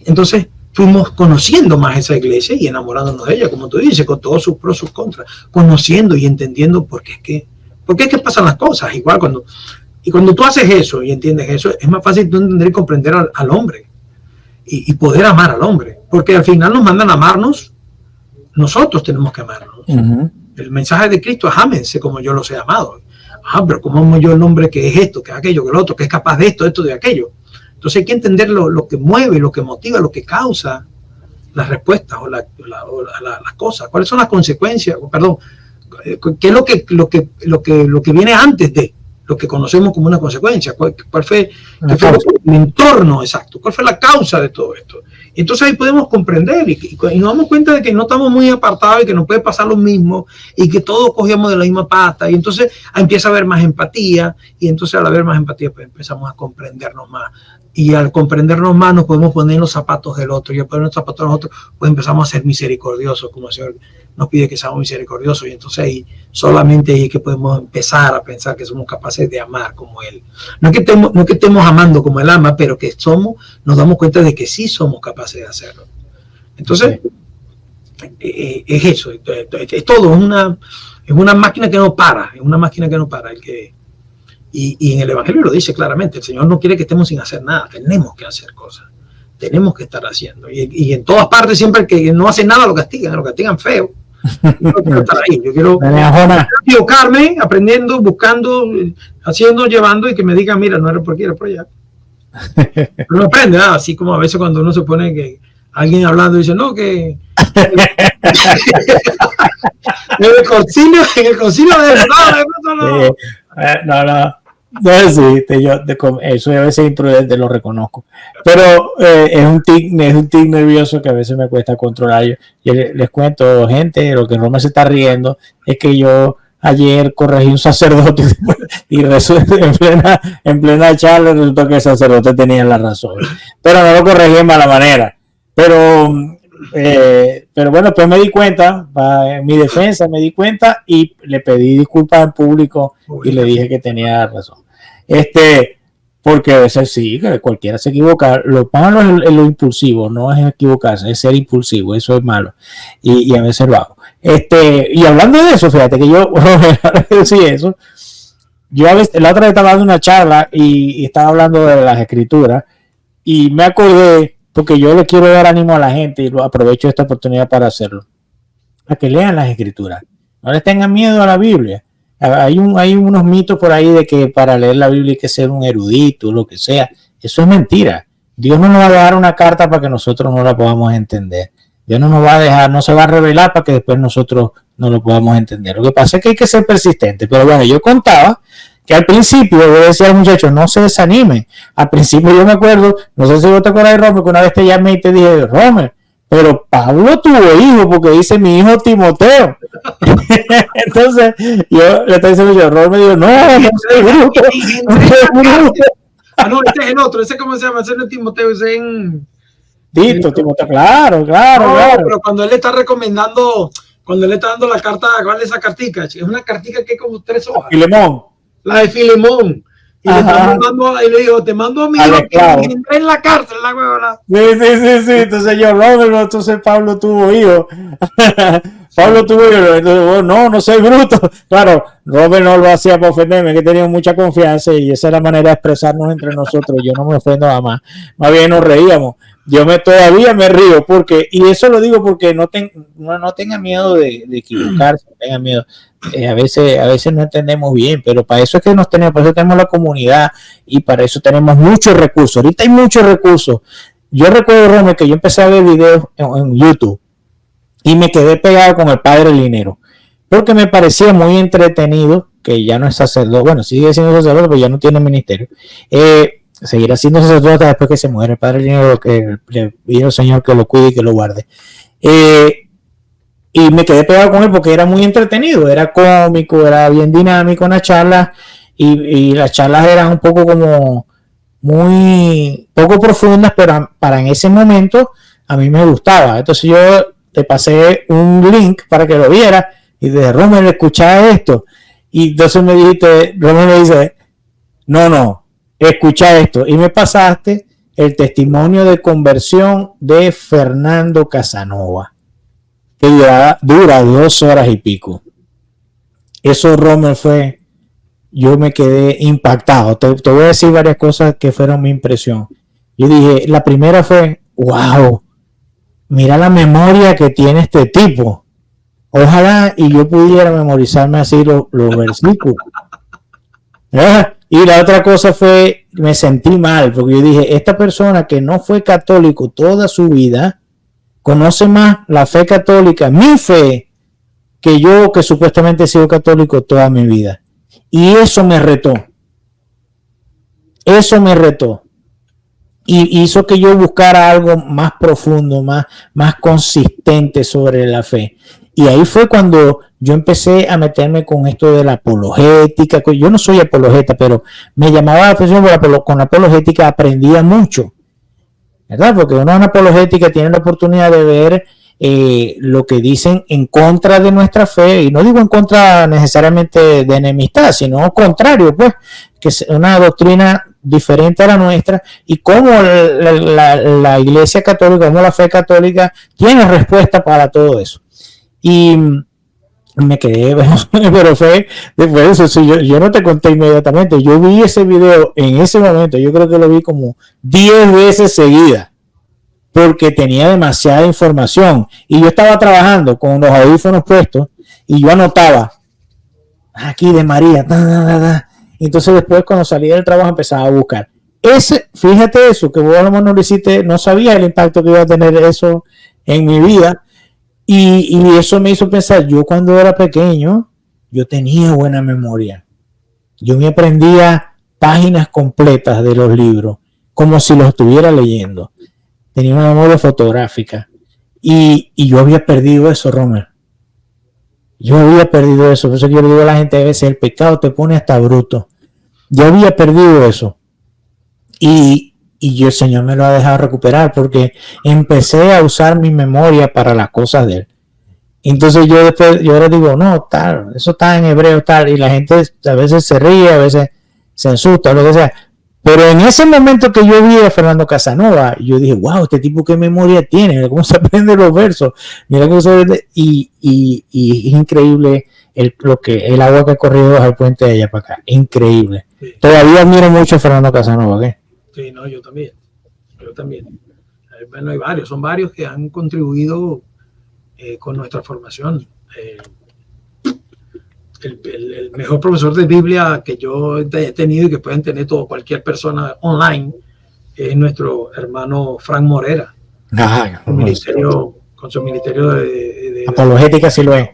Entonces, fuimos conociendo más esa iglesia y enamorándonos de ella, como tú dices, con todos sus pros, sus contras, conociendo y entendiendo por qué es que pasan las cosas. Igual cuando tú haces eso y entiendes eso, es más fácil tú entender y comprender al hombre y poder amar al hombre, porque al final nos mandan a amarnos, nosotros tenemos que amarnos. Uh-huh. El mensaje de Cristo es ámense como yo los he amado. Pero ¿cómo amo yo el hombre que es esto, que es aquello, que el otro, que es capaz de esto, de aquello? Entonces hay que entender lo que mueve, lo que motiva, lo que causa las respuestas o las cosas. ¿Cuáles son las consecuencias? Perdón, ¿qué es lo que viene antes de lo que conocemos como una consecuencia? ¿Cuál fue el entorno exacto? ¿Cuál fue la causa de todo esto? Y entonces ahí podemos comprender y nos damos cuenta de que no estamos muy apartados y que nos puede pasar lo mismo y que todos cogemos de la misma pata, y entonces empieza a haber más empatía, y entonces al haber más empatía pues empezamos a comprendernos más. Y al comprendernos más nos podemos poner en los zapatos del otro, y al poner los zapatos de nosotros pues empezamos a ser misericordiosos, como el Señor nos pide que seamos misericordiosos, y entonces ahí solamente ahí es que podemos empezar a pensar que somos capaces de amar como Él. No es que estemos amando como Él ama, pero que nos damos cuenta de que sí somos capaces de hacerlo. Entonces, es eso, es todo, es una máquina que no para, Y en el Evangelio lo dice claramente, el Señor no quiere que estemos sin hacer nada, tenemos que hacer cosas, tenemos que estar haciendo. Y en todas partes, siempre el que no hace nada lo castigan feo. Yo quiero estar ahí, yo quiero equivocarme, aprendiendo, buscando, haciendo, llevando, y que me digan, mira, no era por aquí, era por allá. Pero no aprende, así como a veces cuando uno se pone que alguien hablando dice, no, que... en el concilio de... No existe, eso a veces es imprudente, lo reconozco, pero es un tic nervioso que a veces me cuesta controlar. Yo les cuento, gente, lo que Roma se está riendo es que yo ayer corregí un sacerdote y en plena charla resultó que el sacerdote tenía la razón, pero no lo corregí de mala manera, pero bueno, pues me di cuenta, en mi defensa me di cuenta y le pedí disculpas en público y le dije que tenía razón. Porque a veces sí, que cualquiera se equivoca. Lo malo es lo impulsivo, no es equivocarse, es ser impulsivo, eso es malo. Y a veces lo hago. Y hablando de eso, fíjate que yo sí, eso. Yo la otra vez estaba dando una charla y estaba hablando de las escrituras y me acordé, porque yo le quiero dar ánimo a la gente y aprovecho esta oportunidad para hacerlo. a que lean las escrituras. No les tengan miedo a la Biblia. Hay unos mitos por ahí de que para leer la Biblia hay que ser un erudito, lo que sea. Eso es mentira. Dios no nos va a dejar una carta para que nosotros no la podamos entender. Dios no nos va a dejar, no se va a revelar para que después nosotros no lo podamos entender. Lo que pasa es que hay que ser persistente. Pero bueno, yo contaba que al principio yo decía al muchacho, no se desanimen. Al principio yo me acuerdo, no sé si vos te acuerdas de Romer, que una vez te llamé y te dije, Romer, pero Pablo tuvo hijo, porque dice mi hijo Timoteo. Entonces, yo le estoy diciendo yo, Romer me dijo, no soy bruto, no soy bruto. Ah, no, ese es el otro, ese cómo se llama, ese no es Timoteo, ese es en... Tito, claro. Pero cuando él le está recomendando, cuando él le está dando la carta, ¿cuál es esa cartica? Es una cartica que es como 3 hojas. Filemón. La de Filemón. Y le está mandando, y le dijo, te mando a mi hijo que entré en la cárcel, la huevona. Sí. Entonces yo, Robert, entonces Pablo tuvo hijo. Pablo tuvo hijo. Entonces, no soy bruto. Claro, Robert no lo hacía para ofenderme, que tenía mucha confianza y esa es la manera de expresarnos entre nosotros. Yo no me ofendo nada más. Más bien nos reíamos. Todavía me río porque, y eso lo digo porque no tenga miedo de equivocarse, no tenga miedo. A veces no entendemos bien, pero para eso es que para eso tenemos la comunidad y para eso tenemos muchos recursos. Ahorita hay muchos recursos. Yo recuerdo, Romer, que yo empecé a ver videos en YouTube y me quedé pegado con el Padre Linero porque me parecía muy entretenido, que ya no es sacerdote, bueno, sigue siendo sacerdote, pero ya no tiene ministerio. Seguirá siendo sacerdote después que se muere. El Padre Linero, que le pido al Señor que lo cuide y que lo guarde. Y me quedé pegado con él porque era muy entretenido, era cómico, era bien dinámico en las charlas y las charlas eran un poco como muy poco profundas, pero para en ese momento a mí me gustaba. Entonces yo te pasé un link para que lo viera y dije, Romer, escucha esto. Y entonces Romer me dice, no, escucha esto. Y me pasaste el testimonio de conversión de Fernando Casanova, que dura 2 horas y pico. Eso, Romer, yo me quedé impactado. Te voy a decir varias cosas que fueron mi impresión. Yo dije, la primera fue, wow, mira la memoria que tiene este tipo. Ojalá y yo pudiera memorizarme así los versículos. Y la otra cosa fue, me sentí mal, porque yo dije, esta persona que no fue católico toda su vida, conoce más la fe católica, mi fe, que yo que supuestamente he sido católico toda mi vida. Y eso me retó. Y hizo que yo buscara algo más profundo, más consistente sobre la fe. Y ahí fue cuando yo empecé a meterme con esto de la apologética. Yo no soy apologeta, pero me llamaba la atención, con la apologética aprendía mucho, ¿verdad? Porque uno en apologética tiene la oportunidad de ver lo que dicen en contra de nuestra fe, y no digo en contra necesariamente de enemistad, sino contrario, pues, que es una doctrina diferente a la nuestra, y cómo la Iglesia Católica, cómo la fe católica tiene respuesta para todo eso. Y me quedé, pero fue después de eso, yo no te conté inmediatamente, yo vi ese video en ese momento, yo creo que lo vi como 10 veces seguida, porque tenía demasiada información, y yo estaba trabajando con los audífonos puestos, y yo anotaba, aquí de María, entonces después cuando salí del trabajo empezaba a buscar. Fíjate eso, que vos a lo mejor no lo hiciste, no sabía el impacto que iba a tener eso en mi vida, y eso me hizo pensar, yo cuando era pequeño, yo tenía buena memoria. Yo me aprendía páginas completas de los libros, como si los estuviera leyendo. Tenía una memoria fotográfica. Y yo había perdido eso, Romer. Yo había perdido eso. Por eso que yo le digo a la gente a veces, el pecado te pone hasta bruto. Yo había perdido eso. Y el Señor me lo ha dejado recuperar porque empecé a usar mi memoria para las cosas de Él. Entonces yo ahora digo, no, tal, eso está en hebreo, tal, y la gente a veces se ríe, a veces se asusta, lo que sea. Pero en ese momento que yo vi a Fernando Casanova, yo dije, wow, este tipo qué memoria tiene, mira cómo se aprende los versos, mira cómo se aprende, y es increíble el agua que ha corrido bajo el puente de allá para acá, increíble. Sí. Todavía admiro mucho a Fernando Casanova, ¿qué? Sí, no, yo también. Bueno, hay varios, son varios que han contribuido con nuestra formación. El mejor profesor de Biblia que yo he tenido y que pueden tener cualquier persona online es nuestro hermano Frank Morera. Con su ministerio de apologética, sí lo es.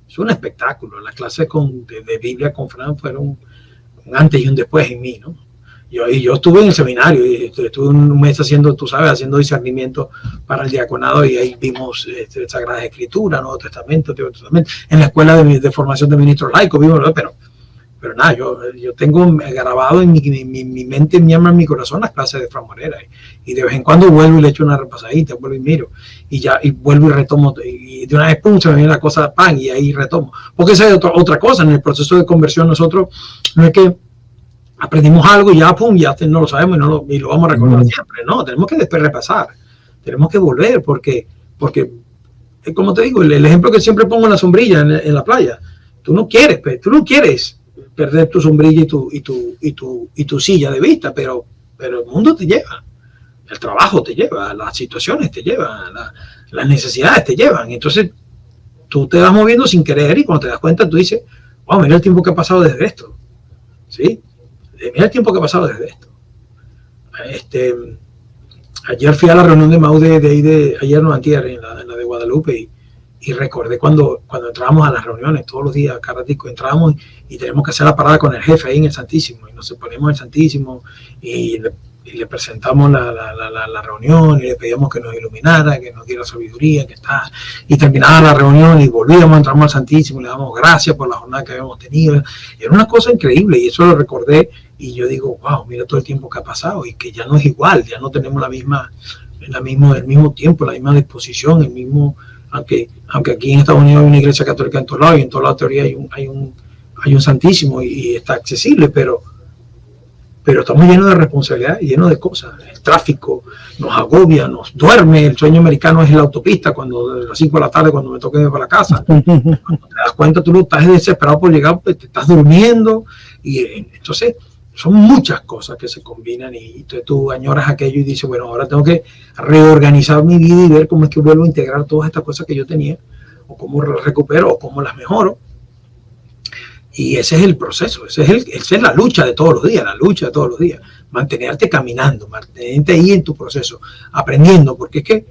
Es un espectáculo. Las clases de Biblia con Frank fueron un antes y un después en mí, ¿no? Yo estuve en el seminario y estuve un mes haciendo discernimiento para el diaconado, y ahí vimos Sagradas Escrituras, Nuevo Testamento, Antiguo Testamento. En la escuela de formación de ministros laicos vimos, pero nada, yo tengo grabado en mi mente, en mi corazón las clases de Frank Morera, y de vez en cuando vuelvo y le echo una repasadita, vuelvo y miro, y vuelvo y retomo, y de una vez pum, se me viene la cosa pan, y ahí retomo, porque esa es otra cosa. En el proceso de conversión nosotros no es que aprendimos algo y ya no lo sabemos y lo vamos a recordar siempre, no, tenemos que después repasar, tenemos que volver, porque como te digo, el ejemplo que siempre pongo en la sombrilla en la playa, tú no quieres perder tu sombrilla y tu silla de vista, pero el mundo te lleva, el trabajo te lleva, las situaciones te llevan, las necesidades te llevan, entonces tú te vas moviendo sin querer, y cuando te das cuenta tú dices, wow, mira el tiempo que ha pasado desde esto, ¿sí? Mira el tiempo que ha pasado desde esto. Ayer fui a la reunión de MAU ayer no antier, en la de Guadalupe, y recordé cuando entrábamos a las reuniones todos los días, cada ratico entrábamos y tenemos que hacer la parada con el jefe ahí en el Santísimo, y nos ponemos en el Santísimo y le presentamos la reunión, y le pedíamos que nos iluminara, que nos diera sabiduría, y terminaba la reunión y volvíamos, entramos al Santísimo y le damos gracias por la jornada que habíamos tenido. Era una cosa increíble, y eso lo recordé, y yo digo, wow, mira todo el tiempo que ha pasado, y que ya no es igual, ya no tenemos el mismo tiempo, la misma disposición, aunque aquí en Estados Unidos hay una iglesia católica en todos lados, y en todos lados teoría hay un Santísimo y está accesible, pero estamos llenos de responsabilidad y llenos de cosas. El tráfico nos agobia, nos duerme. El sueño americano es en la autopista, cuando a las 5 de la tarde, cuando me toque ir para la casa. Cuando te das cuenta, tú estás desesperado por llegar, pues, te estás durmiendo. Y entonces son muchas cosas que se combinan, y tú añoras aquello y dices, bueno, ahora tengo que reorganizar mi vida y ver cómo es que vuelvo a integrar todas estas cosas que yo tenía, o cómo las recupero, o cómo las mejoro. Y ese es el proceso, esa es la lucha de todos los días, mantenerte caminando, mantenerte ahí en tu proceso, aprendiendo, porque es que,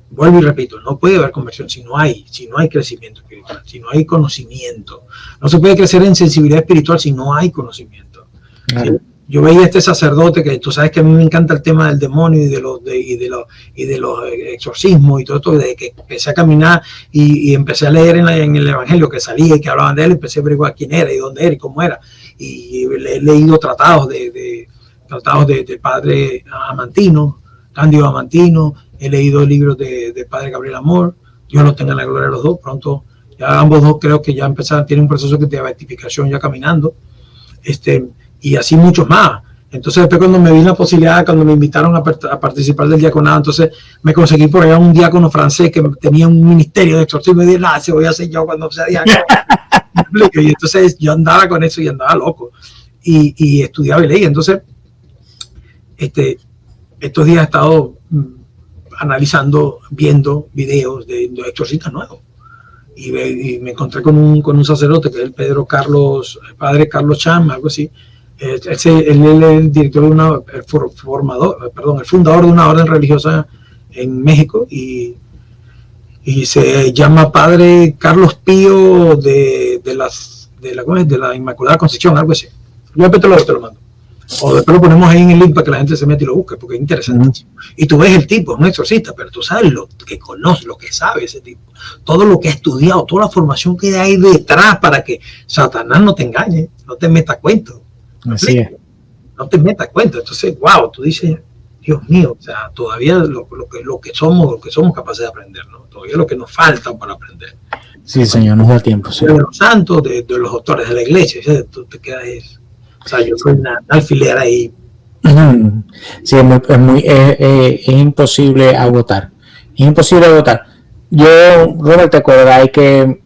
vuelvo y repito, no puede haber conversión si no hay crecimiento espiritual, si no hay conocimiento. No se puede crecer en sensibilidad espiritual si no hay conocimiento. Claro. Yo veía a este sacerdote, que tú sabes que a mí me encanta el tema del demonio y de los exorcismos y todo esto, de que empecé a caminar y empecé a leer en el evangelio que salía y que hablaban de él, empecé a averiguar quién era y dónde era y cómo era, y he leído tratados del padre Amantino, Cándido Amantino, he leído libros del padre Gabriel Amor, Dios los tenga en la gloria de los dos, pronto ya ambos dos creo que ya empezaron, tienen un proceso de beatificación ya caminando, y así muchos más. Entonces después, cuando me vi la posibilidad, cuando me invitaron a participar del diaconado, entonces me conseguí por allá un diácono francés que tenía un ministerio de exorcismo, y dije, nada, se voy a hacer yo cuando sea diácono. Y entonces yo andaba con eso y andaba loco, y estudiaba y leía. Entonces estos días he estado analizando, viendo videos de exorcistas nuevos, y me encontré con un sacerdote que es el padre Carlos Cham, algo así. Él es el director el fundador de una orden religiosa en México, y se llama Padre Carlos Pío de la Inmaculada Concepción, algo así. Yo después te lo mando, o después lo ponemos ahí en el link para que la gente se meta y lo busque, porque es interesantísimo. Y tú ves el tipo, es un exorcista, pero tú sabes lo que conoce, lo que sabe ese tipo, todo lo que ha estudiado, toda la formación que hay detrás para que Satanás no te engañe, no te meta cuento. Así es. No te metas cuenta. Entonces, wow, tú dices, Dios mío, o sea, todavía lo que somos capaces de aprender, ¿no? Todavía lo que nos falta para aprender. Sí, Señor, nos da tiempo. Sí. De los santos, de los doctores de la iglesia, ¿sí? Tú te quedas, o sea, yo soy una alfiler ahí. Sí, es imposible agotar. Es imposible agotar. Yo, Robert, te acordáis que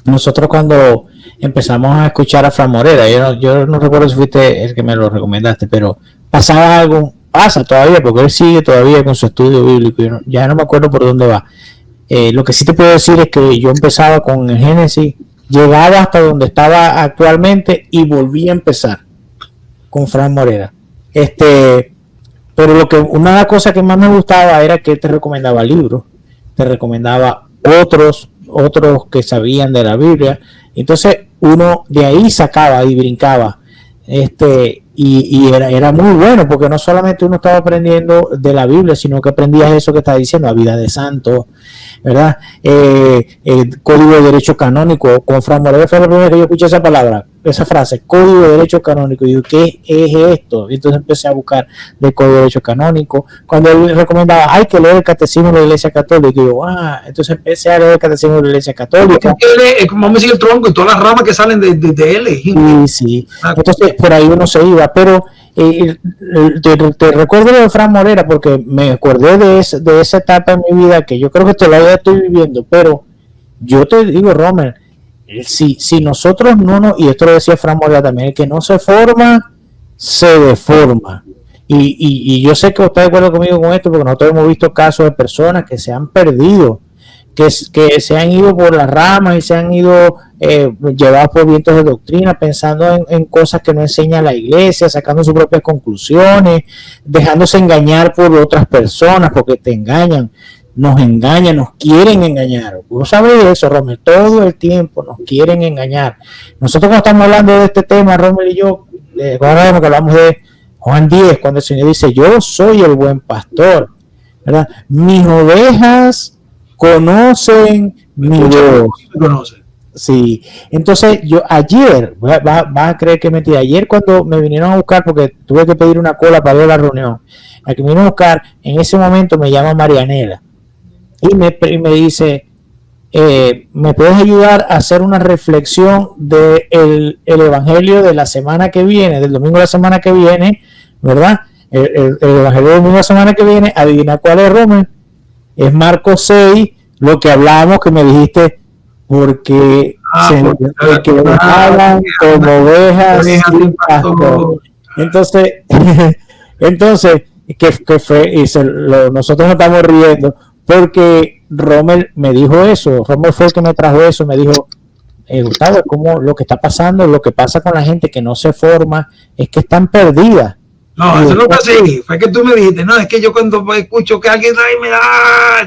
nosotros cuando empezamos a escuchar a Frank Morera, yo no recuerdo si fuiste el que me lo recomendaste, pero pasaba algo, pasa todavía, porque él sigue todavía con su estudio bíblico, ya no me acuerdo por dónde va, Lo que sí te puedo decir es que yo empezaba con el Génesis, llegaba hasta donde estaba actualmente y volví a empezar con Fran Morera. Pero una de las cosas que más me gustaba era que él te recomendaba libros, te recomendaba otros que sabían de la Biblia. Entonces uno de ahí sacaba y brincaba. Y era muy bueno, porque no solamente uno estaba aprendiendo de la Biblia, sino que aprendías eso que está diciendo, la vida de santo, ¿verdad? El Código de Derecho Canónico. Con Fran Morera fue la primera vez que yo escuché esa palabra, esa frase, Código de Derecho Canónico. Y yo, ¿qué es esto? Y entonces empecé a buscar del Código de Derecho Canónico. Cuando él recomendaba, hay que leer el Catecismo de la Iglesia Católica, y yo, entonces empecé a leer el Catecismo de la Iglesia Católica. Es como me sigue el tronco y todas las ramas que salen de él. Sí. Entonces por ahí uno se iba, pero te recuerdo de Fran Morera porque me acordé de esa etapa en mi vida que yo creo que todavía estoy viviendo, pero yo te digo, Romer, si nosotros y esto lo decía Fran Morera también, el que no se forma, se deforma. Y yo sé que usted de acuerdo conmigo con esto, porque nosotros hemos visto casos de personas que se han perdido, que se han ido por las ramas y se han ido llevados por vientos de doctrina, pensando en cosas que no enseña la iglesia, sacando sus propias conclusiones, dejándose engañar por otras personas, porque te engañan, nos quieren engañar. Vos sabés eso, Rommel, todo el tiempo nos quieren engañar. Nosotros cuando estamos hablando de este tema, Rommel y yo, ahora que hablamos de Juan 10, cuando el Señor dice, yo soy el buen pastor, ¿verdad? Mis ovejas conocen mi voz. Sí, entonces yo ayer, va a creer que mentira, ayer cuando me vinieron a buscar, porque tuve que pedir una cola para ir a la reunión, a que me vinieron a buscar, en ese momento me llama Marianela y me dice, ¿me puedes ayudar a hacer una reflexión del evangelio de la semana que viene, del domingo de la semana que viene, ¿verdad? El evangelio del domingo de la semana que viene, adivina cuál es, Romer. Es Marcos 6, lo que hablamos, que me dijiste, porque hablan como ovejas sin pastor. Entonces que fue, nosotros nos estamos riendo, porque Rommel me dijo eso. Rommel fue el que me trajo eso, me dijo, Gustavo, como lo que está pasando, lo que pasa con la gente que no se forma, es que están perdidas. No, eso no fue así. Fue que tú me dijiste, no, es que yo cuando escucho que alguien ahí me da,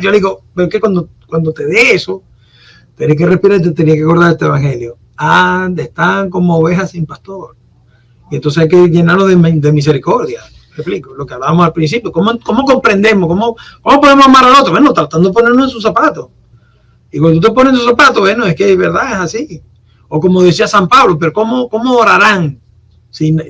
yo le digo, pero es que cuando te dé eso, tenés que respirar y te tenés que acordar de este evangelio. Están como ovejas sin pastor. Y entonces hay que llenarlo de misericordia. Me explico, lo que hablábamos al principio. ¿Cómo comprendemos? ¿Cómo podemos amar al otro? Bueno, tratando de ponernos en sus zapatos. Y cuando tú te pones en sus zapatos, bueno, es que de verdad es así. O como decía San Pablo, pero ¿cómo orarán si no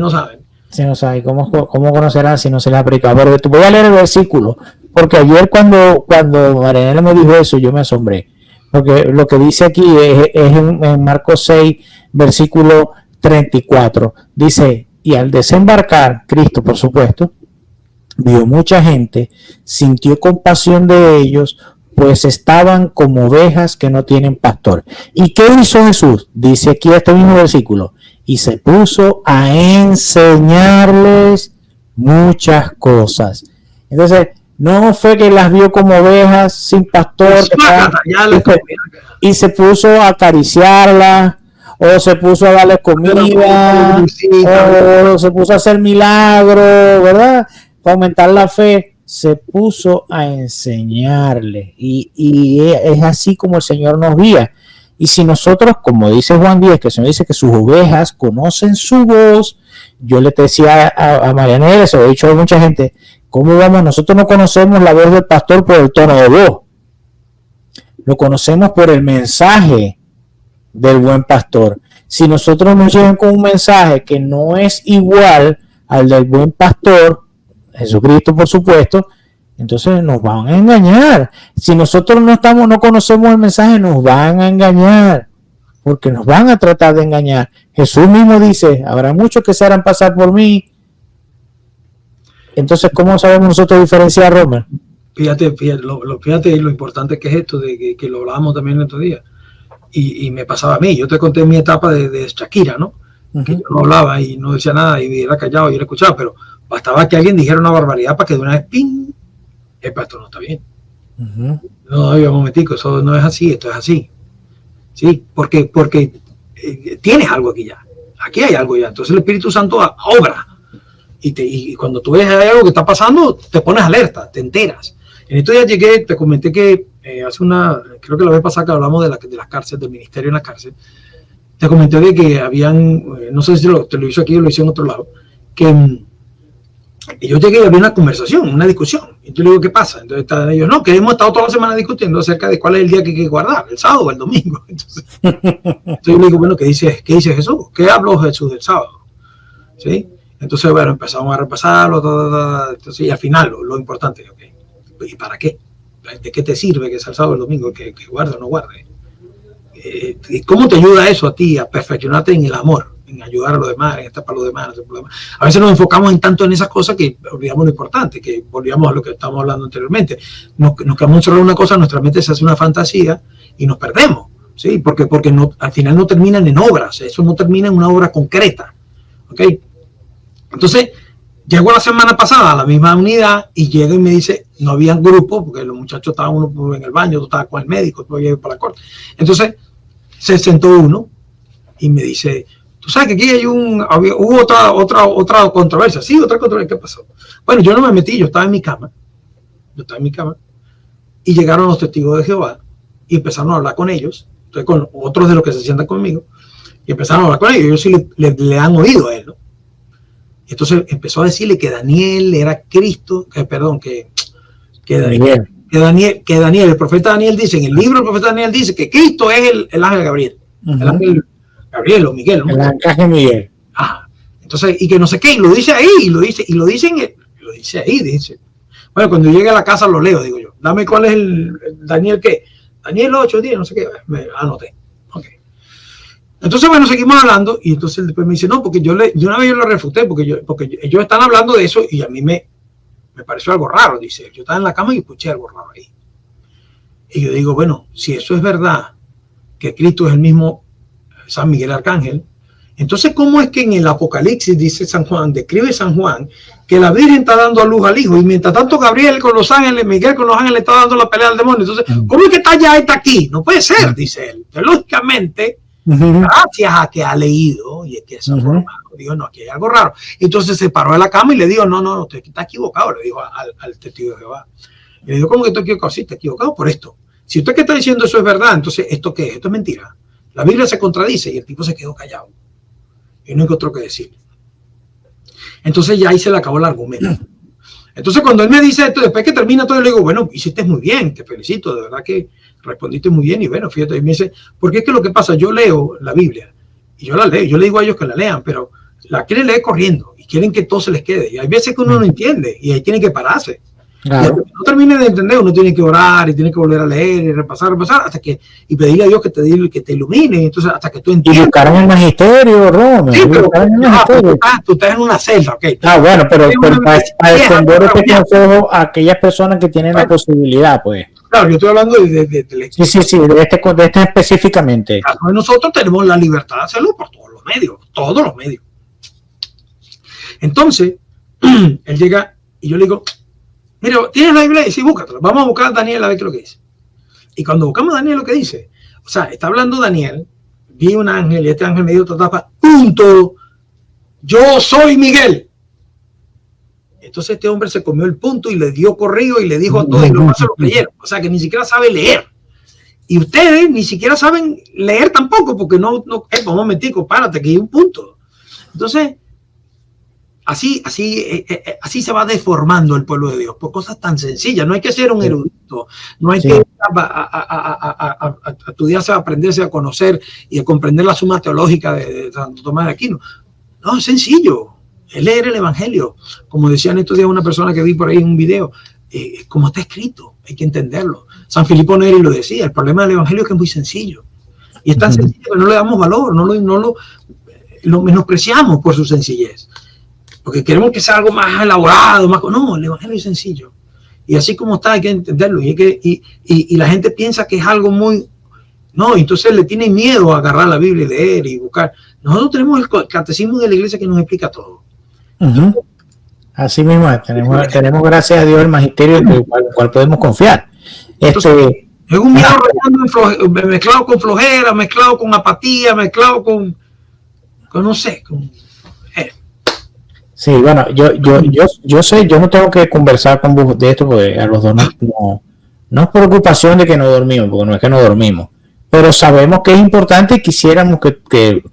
saben? Si no saben, ¿cómo conocerán si no se les ha predicado? Pero te voy a leer el versículo, porque ayer cuando Marianela me dijo eso, yo me asombré. Porque lo que dice aquí es en Marcos 6, versículo 34. Dice, y al desembarcar, Cristo, por supuesto, vio mucha gente, sintió compasión de ellos, pues estaban como ovejas que no tienen pastor. ¿Y qué hizo Jesús? Dice aquí este mismo versículo, y se puso a enseñarles muchas cosas. Entonces, no fue que las vio como ovejas sin pastor y se puso a acariciarlas, o se puso a darles comida, o se puso a hacer milagros, ¿verdad? Para aumentar la fe. Se puso a enseñarles, y es así como el Señor nos guía. Y si nosotros, como dice Juan 10, que el Señor dice que sus ovejas conocen su voz, yo le decía a Marianela, se lo he dicho a mucha gente, ¿cómo vamos? Nosotros no conocemos la voz del pastor por el tono de voz, lo conocemos por el mensaje del buen pastor. Si nosotros nos llegan con un mensaje que no es igual al del buen pastor, Jesucristo por supuesto, entonces nos van a engañar. Si nosotros no conocemos el mensaje, nos van a engañar, porque nos van a tratar de engañar. Jesús mismo dice, habrá muchos que se harán pasar por mí. Entonces, ¿cómo sabemos nosotros diferenciar, Romer? Fíjate lo importante que es esto, de que lo hablábamos también el otro día. Y me pasaba a mí. Yo te conté mi etapa de Shakira, ¿no? Uh-huh. Que yo no hablaba y no decía nada y era callado y era escuchado, pero bastaba que alguien dijera una barbaridad para que de una vez, ¡ping!, el pastor no está bien. No, oiga, un momentico, eso no es así, esto es así. ¿Sí? Porque tienes algo aquí ya. Aquí hay algo ya. Entonces el Espíritu Santo obra. Y cuando tú ves algo que está pasando, te pones alerta, te enteras. En estos días llegué, te comenté que creo que la vez pasada que hablamos de las cárceles, del ministerio en la cárcel, te comenté de que habían, no sé si te lo hizo aquí o lo hice en otro lado, que yo llegué y había una conversación, una discusión. Y yo le digo, ¿qué pasa? Entonces están ellos, no, que hemos estado toda la semana discutiendo acerca de cuál es el día que hay que guardar, el sábado o el domingo. Entonces yo le digo, bueno, ¿qué dice Jesús? ¿Qué habló Jesús del sábado? ¿Sí? Entonces, bueno, empezamos a repasarlo, entonces, y al final, lo importante, okay, ¿y para qué? ¿De qué te sirve que sea el sábado o el domingo, que guarde o no guarde? ¿Cómo te ayuda eso a ti a perfeccionarte en el amor, en ayudar a los demás, en estar para los demás? A veces nos enfocamos en tanto en esas cosas que olvidamos lo importante, que volvíamos a lo que estábamos hablando anteriormente. Nos quedamos solo en una cosa, nuestra mente se hace una fantasía y nos perdemos, ¿sí? Porque no, al final no terminan en obras, eso no termina en una obra concreta, ¿ok? Entonces, llego la semana pasada a la misma unidad y llega y me dice, no había grupo, porque los muchachos estaban uno en el baño, otro estaba con el médico, otro iba para la corte. Entonces, se sentó uno y me dice, tú sabes que aquí hubo otra controversia. Sí, otra controversia. ¿Qué pasó? Bueno, yo no me metí, yo estaba en mi cama. Y llegaron los testigos de Jehová y empezaron a hablar con ellos, entonces con otros de los que se sientan conmigo, y empezaron a hablar con ellos. Ellos sí le han oído a él, ¿no? Entonces empezó a decirle que Daniel era Cristo, que Daniel, el profeta Daniel dice, en el libro el profeta Daniel dice que Cristo es el ángel Gabriel, el ángel Gabriel o Miguel, ¿no? El ángel Miguel. Ajá. Entonces, y que no sé qué, y lo dice ahí, y lo dice ahí, dice. Bueno, cuando llegue a la casa lo leo, digo yo, dame cuál es el Daniel qué, Daniel 8, 10, no sé qué, me anoté. Okay. Entonces, bueno, seguimos hablando y entonces después me dice, no, porque yo una vez lo refuté, porque ellos están hablando de eso y a mí me pareció algo raro, dice. Yo estaba en la cama y escuché algo raro ahí. Y yo digo, bueno, si eso es verdad, que Cristo es el mismo San Miguel Arcángel, entonces, ¿cómo es que en el Apocalipsis dice San Juan, describe San Juan, que la Virgen está dando a luz al Hijo y mientras tanto Gabriel con los ángeles, Miguel con los ángeles está dando la pelea al demonio? Entonces, ¿cómo es que está ya está aquí? No puede ser, dice él. Entonces, lógicamente, gracias a que ha leído y es que se ha formado, digo, no, aquí hay algo raro. Entonces se paró de la cama y le dijo, no, usted está equivocado, le dijo al testigo de Jehová. Y le dijo, ¿cómo que estoy equivocado? Sí, está equivocado por esto. Si usted que está diciendo eso es verdad, entonces, ¿esto qué es? Esto es mentira. La Biblia se contradice y el tipo se quedó callado. Y no encontró qué decir. Entonces ya ahí se le acabó el argumento. Entonces cuando él me dice esto, después que termina todo, yo le digo, bueno, hiciste muy bien, te felicito, de verdad que respondiste muy bien y bueno, fíjate, y me dice, porque es que lo que pasa, yo leo la Biblia y yo la leo, yo le digo a ellos que la lean, pero la quieren leer corriendo y quieren que todo se les quede y hay veces que uno no entiende y ahí tienen que pararse. Claro. Y hasta que no termine de entender, uno tiene que orar y tiene que volver a leer y repasar hasta que, y pedirle a Dios que te ilumine, entonces hasta que tú entiendas. Y buscar en el magisterio, Roma. Sí, pero tú estás en una celda, ¿ok? Bueno, pero para extender este consejo a aquellas personas que tienen la posibilidad, pues. Claro, yo estoy hablando de sí, de este específicamente. Nosotros tenemos la libertad de hacerlo por todos los medios. Entonces, él llega y yo le digo, mira, ¿tienes la Biblia? Y sí, búscatela. Vamos a buscar a Daniel a ver qué es lo que dice. Y cuando buscamos a Daniel lo que dice, o sea, está hablando Daniel, vi un ángel y este ángel me dio otra tapa, punto, yo soy Miguel. Entonces este hombre se comió el punto y le dio corrido y le dijo a todos y los más se lo creyeron. O sea, que ni siquiera sabe leer. Y ustedes ni siquiera saben leer tampoco, porque un momentico, párate, que hay un punto. Entonces, así se va deformando el pueblo de Dios por cosas tan sencillas. No hay que ser un erudito, no hay que a estudiarse, a aprenderse, a conocer y a comprender la suma teológica de Santo Tomás de Aquino. No, es sencillo. Es leer el Evangelio. Como decían estos días una persona que vi por ahí en un video, como está escrito, hay que entenderlo. San Filippo Neri lo decía, el problema del Evangelio es que es muy sencillo. Y es tan sencillo que no le damos valor, no lo menospreciamos por su sencillez. Porque queremos que sea algo más elaborado, no, el Evangelio es sencillo. Y así como está, hay que entenderlo. Y la gente piensa que es algo muy... No, entonces le tiene miedo a agarrar la Biblia y leer y buscar. Nosotros tenemos el catecismo de la iglesia que nos explica todo. Así mismo, tenemos gracias a Dios el magisterio en el cual podemos confiar. Entonces, es un miedo mezclado con flojera, mezclado con apatía, mezclado con no sé, Sí, bueno, yo sé, yo no tengo que conversar con vos de esto porque a los dos no es preocupación de que no dormimos, porque no es que no dormimos, pero sabemos que es importante y quisiéramos que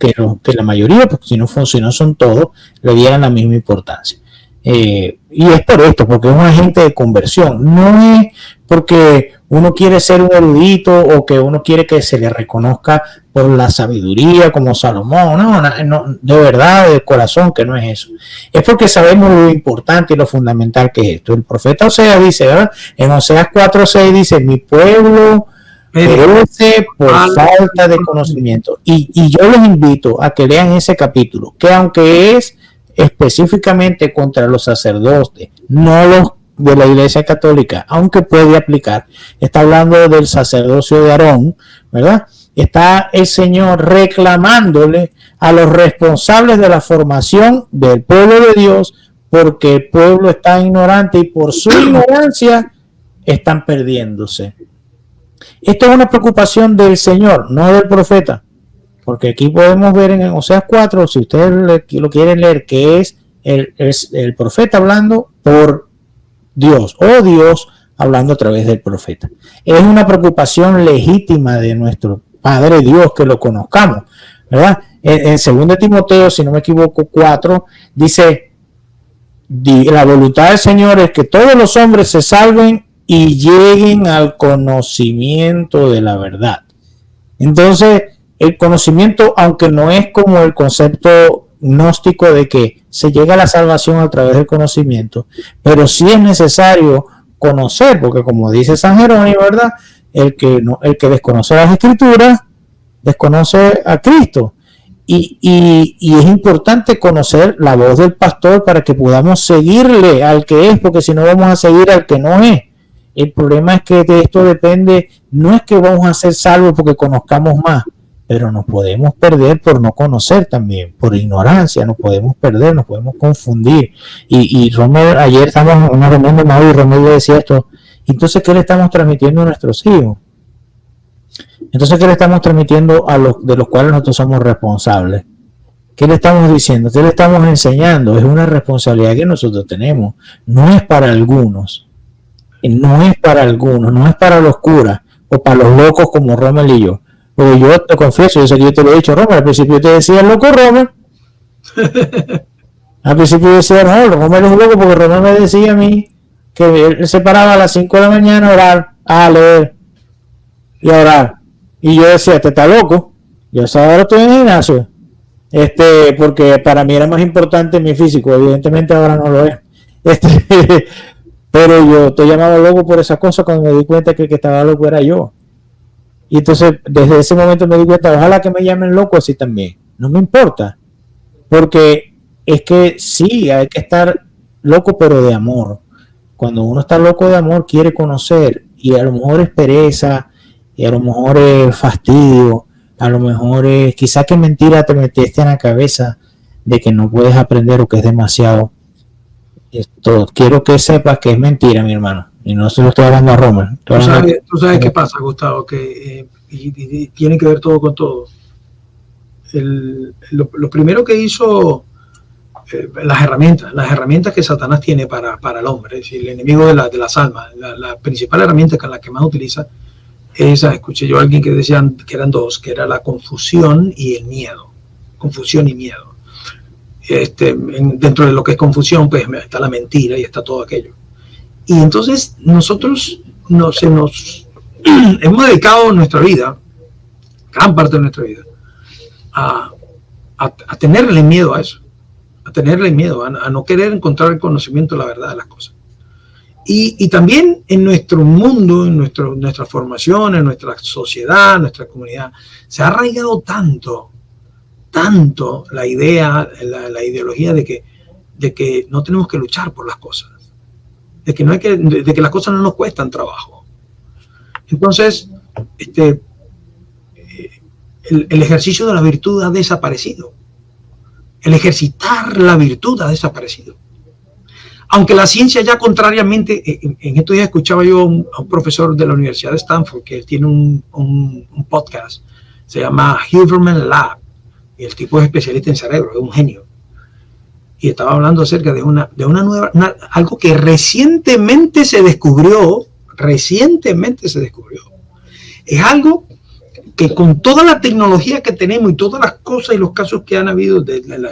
la mayoría, porque si no son todos, le dieran la misma importancia. Y es por esto, porque es un agente de conversión, no es porque uno quiere ser un erudito o que uno quiere que se le reconozca por la sabiduría como Salomón, no, de verdad, de corazón que no es eso, es porque sabemos lo importante y lo fundamental que es esto. El profeta Oseas dice, ¿verdad? En Oseas 4:6 dice, mi pueblo perece por falta de conocimiento, y yo les invito a que lean ese capítulo, que aunque es específicamente contra los sacerdotes, no los de la Iglesia Católica, aunque puede aplicar, está hablando del sacerdocio de Aarón, ¿verdad? Está el Señor reclamándole a los responsables de la formación del pueblo de Dios, porque el pueblo está ignorante y por su ignorancia están perdiéndose. Esto es una preocupación del Señor, no del profeta. Porque aquí podemos ver en Oseas 4, si ustedes lo quieren leer, que es el profeta hablando por Dios, o Dios hablando a través del profeta. Es una preocupación legítima de nuestro Padre Dios que lo conozcamos, ¿verdad? En 2 Timoteo, si no me equivoco, 4, dice, la voluntad del Señor es que todos los hombres se salven y lleguen al conocimiento de la verdad. Entonces, el conocimiento, aunque no es como el concepto gnóstico de que se llega a la salvación a través del conocimiento, pero sí es necesario conocer, porque como dice San Jerónimo, ¿verdad? El que desconoce las Escrituras, desconoce a Cristo. Y es importante conocer la voz del pastor para que podamos seguirle al que es, porque si no vamos a seguir al que no es. El problema es que de esto depende, no es que vamos a ser salvos porque conozcamos más, pero nos podemos perder por no conocer también, por ignorancia, nos podemos perder, nos podemos confundir. Y Romero, ayer estábamos en una reunión de Mauro y Romero le decía esto, entonces ¿qué le estamos transmitiendo a nuestros hijos? Entonces ¿qué le estamos transmitiendo a los de los cuales nosotros somos responsables? ¿Qué le estamos diciendo? ¿Qué le estamos enseñando? Es una responsabilidad que nosotros tenemos, no es para algunos, no es para los curas o para los locos como Romero y yo. Porque yo te confieso, yo sé que yo te lo he dicho, Romero, al principio yo te decía loco Romero. Al principio yo decía, no, Romero es un loco, porque Romero me decía a mí que él se paraba a las 5 de la mañana a orar, a leer y a orar. Y yo decía, te está loco. Yo ahora estoy en el gimnasio. Porque para mí era más importante mi físico, evidentemente ahora no lo es. Pero yo te llamaba loco por esas cosas cuando me di cuenta que el que estaba loco era yo. Y entonces, desde ese momento me di cuenta, ojalá que me llamen loco así también. No me importa. Porque es que sí, hay que estar loco, pero de amor. Cuando uno está loco de amor, quiere conocer. Y a lo mejor es pereza, y a lo mejor es fastidio, a lo mejor es quizá que mentira te metiste en la cabeza de que no puedes aprender o que es demasiado. Quiero que sepas que es mentira, mi hermano. Y no se lo estoy hablando a Romer. Tú sabes qué pasa, Gustavo, que y tiene que ver todo con todo. Lo primero que hizo las herramientas que Satanás tiene para el hombre, es decir, el enemigo de las almas, la principal herramienta con la que más utiliza es, escuché yo a alguien que decían que eran dos, que era la confusión y el miedo. Confusión y miedo. Dentro de lo que es confusión, pues está la mentira y está todo aquello. Y entonces nosotros hemos dedicado nuestra vida, gran parte de nuestra vida, a tenerle miedo a eso, a tenerle miedo, a no querer encontrar el conocimiento de la verdad de las cosas. Y también en nuestro mundo, en nuestra formación, en nuestra sociedad, en nuestra comunidad, se ha arraigado tanto la idea, la ideología de que no tenemos que luchar por las cosas. De que las cosas no nos cuestan trabajo. Entonces, el ejercicio de la virtud ha desaparecido. El ejercitar la virtud ha desaparecido. Aunque la ciencia ya contrariamente, en estos días escuchaba yo a un profesor de la Universidad de Stanford que tiene un podcast, se llama Huberman Lab, y el tipo es especialista en cerebro, es un genio. Y estaba hablando acerca de una nueva, algo que recientemente se descubrió. Es algo que con toda la tecnología que tenemos y todas las cosas y los casos que han habido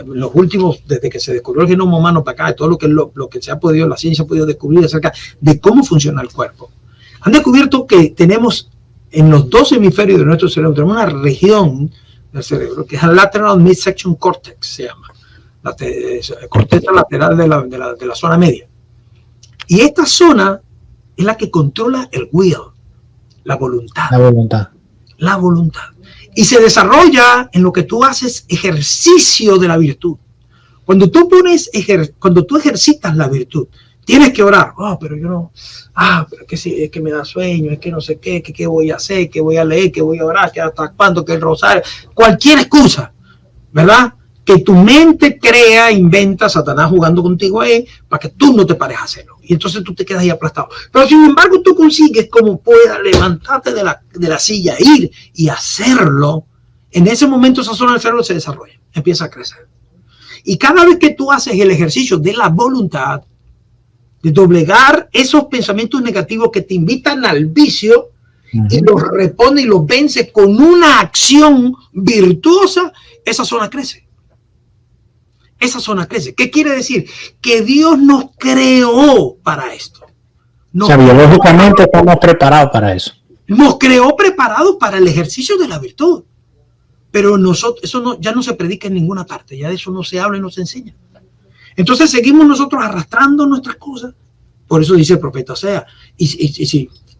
los últimos, desde que se descubrió el genoma humano para acá, todo lo que se ha podido, la ciencia ha podido descubrir acerca de cómo funciona el cuerpo, han descubierto que tenemos en los dos hemisferios de nuestro cerebro, tenemos una región del cerebro que es el lateral midsection cortex, se llama, la corteza lateral de la zona media. Y esta zona es la que controla el will, la voluntad. La voluntad. Y se desarrolla en lo que tú haces ejercicio de la virtud. Cuando tú ejercitas la virtud, tienes que orar. Pero yo no. Pero es que sí, es que me da sueño, es que no sé qué voy a hacer, qué voy a leer, qué voy a orar, que hasta cuándo, que el rosario, cualquier excusa, ¿verdad? Que tu mente crea, inventa, Satanás jugando contigo ahí, para que tú no te pares a hacerlo. Y entonces tú te quedas ahí aplastado. Pero sin embargo tú consigues como puedas levantarte de la silla, ir y hacerlo. En ese momento esa zona del cerebro se desarrolla, empieza a crecer. Y cada vez que tú haces el ejercicio de la voluntad, de doblegar esos pensamientos negativos que te invitan al vicio, y los repone y los vence con una acción virtuosa, esa zona crece. Esa zona crece. ¿Qué quiere decir? Que Dios nos creó para esto. O sea, biológicamente estamos preparados para eso. Nos creó preparados para el ejercicio de la virtud. Pero nosotros, eso ya no se predica en ninguna parte. Ya de eso no se habla y no se enseña. Entonces seguimos nosotros arrastrando nuestras cosas. Por eso dice el profeta Oseas. Y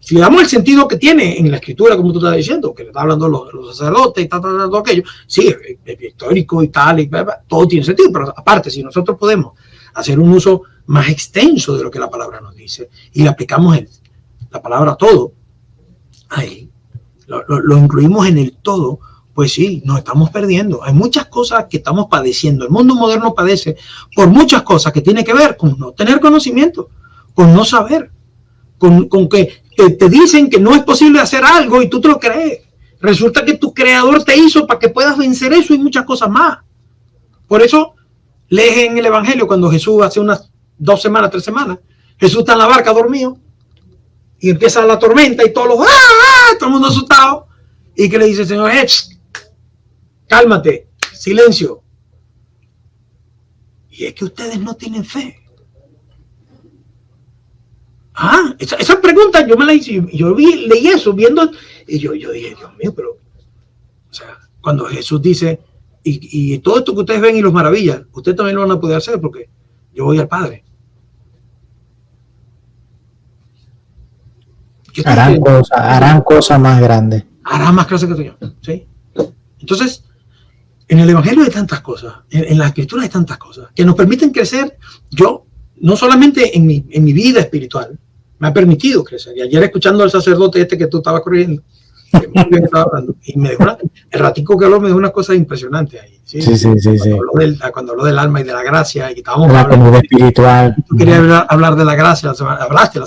si le damos el sentido que tiene en la escritura, como tú estás diciendo, que le está hablando los sacerdotes y todo aquello, sí, es histórico y tal, y todo tiene sentido, pero aparte, si nosotros podemos hacer un uso más extenso de lo que la palabra nos dice y le aplicamos la palabra todo, ahí lo incluimos en el todo, pues sí, nos estamos perdiendo. Hay muchas cosas que estamos padeciendo. El mundo moderno padece por muchas cosas que tienen que ver con no tener conocimiento, con no saber, con que te dicen que no es posible hacer algo y tú te lo crees. Resulta que tu creador te hizo para que puedas vencer eso y muchas cosas más. Por eso lees en el Evangelio cuando Jesús hace unas 2 semanas, 3 semanas, Jesús está en la barca dormido y empieza la tormenta y todos todo el mundo asustado, y que le dice el Señor, cálmate, silencio. Y es que ustedes no tienen fe. Esa pregunta yo me la hice, yo leí eso viendo, y yo dije, Dios mío, pero, o sea, cuando Jesús dice, y todo esto que ustedes ven y los maravillas, ustedes también lo van a poder hacer porque yo voy al Padre. Harán cosas más grandes. Harán más cosas que yo, ¿sí? Entonces, en el Evangelio hay tantas cosas, en la Escritura hay tantas cosas que nos permiten crecer. Yo, no solamente en mi vida espiritual, me ha permitido crecer. Y ayer escuchando al sacerdote que tú estabas corriendo, que muy bien estaba hablando, y me dejó el ratico que habló me dejó unas cosas impresionantes ahí. Sí. Cuando habló del alma y de la gracia, y estábamos hablando de espiritual. Tú querías hablar de la gracia, hablaste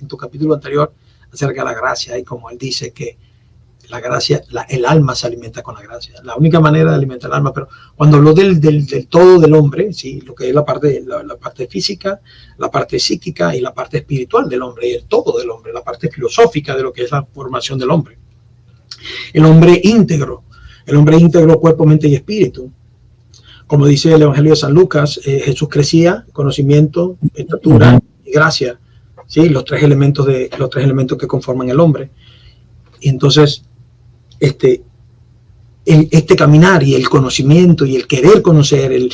en tu capítulo anterior acerca de la gracia, y como él dice que la gracia, el alma se alimenta con la gracia. La única manera de alimentar el alma, pero cuando habló del todo del hombre, sí, lo que es la parte física, la parte psíquica y la parte espiritual del hombre, y el todo del hombre, la parte filosófica de lo que es la formación del hombre. El hombre íntegro, cuerpo, mente y espíritu. Como dice el Evangelio de San Lucas, Jesús crecía, conocimiento, estatura y gracia, sí, los tres elementos que conforman el hombre. Y entonces este caminar y el conocimiento y el querer conocer, el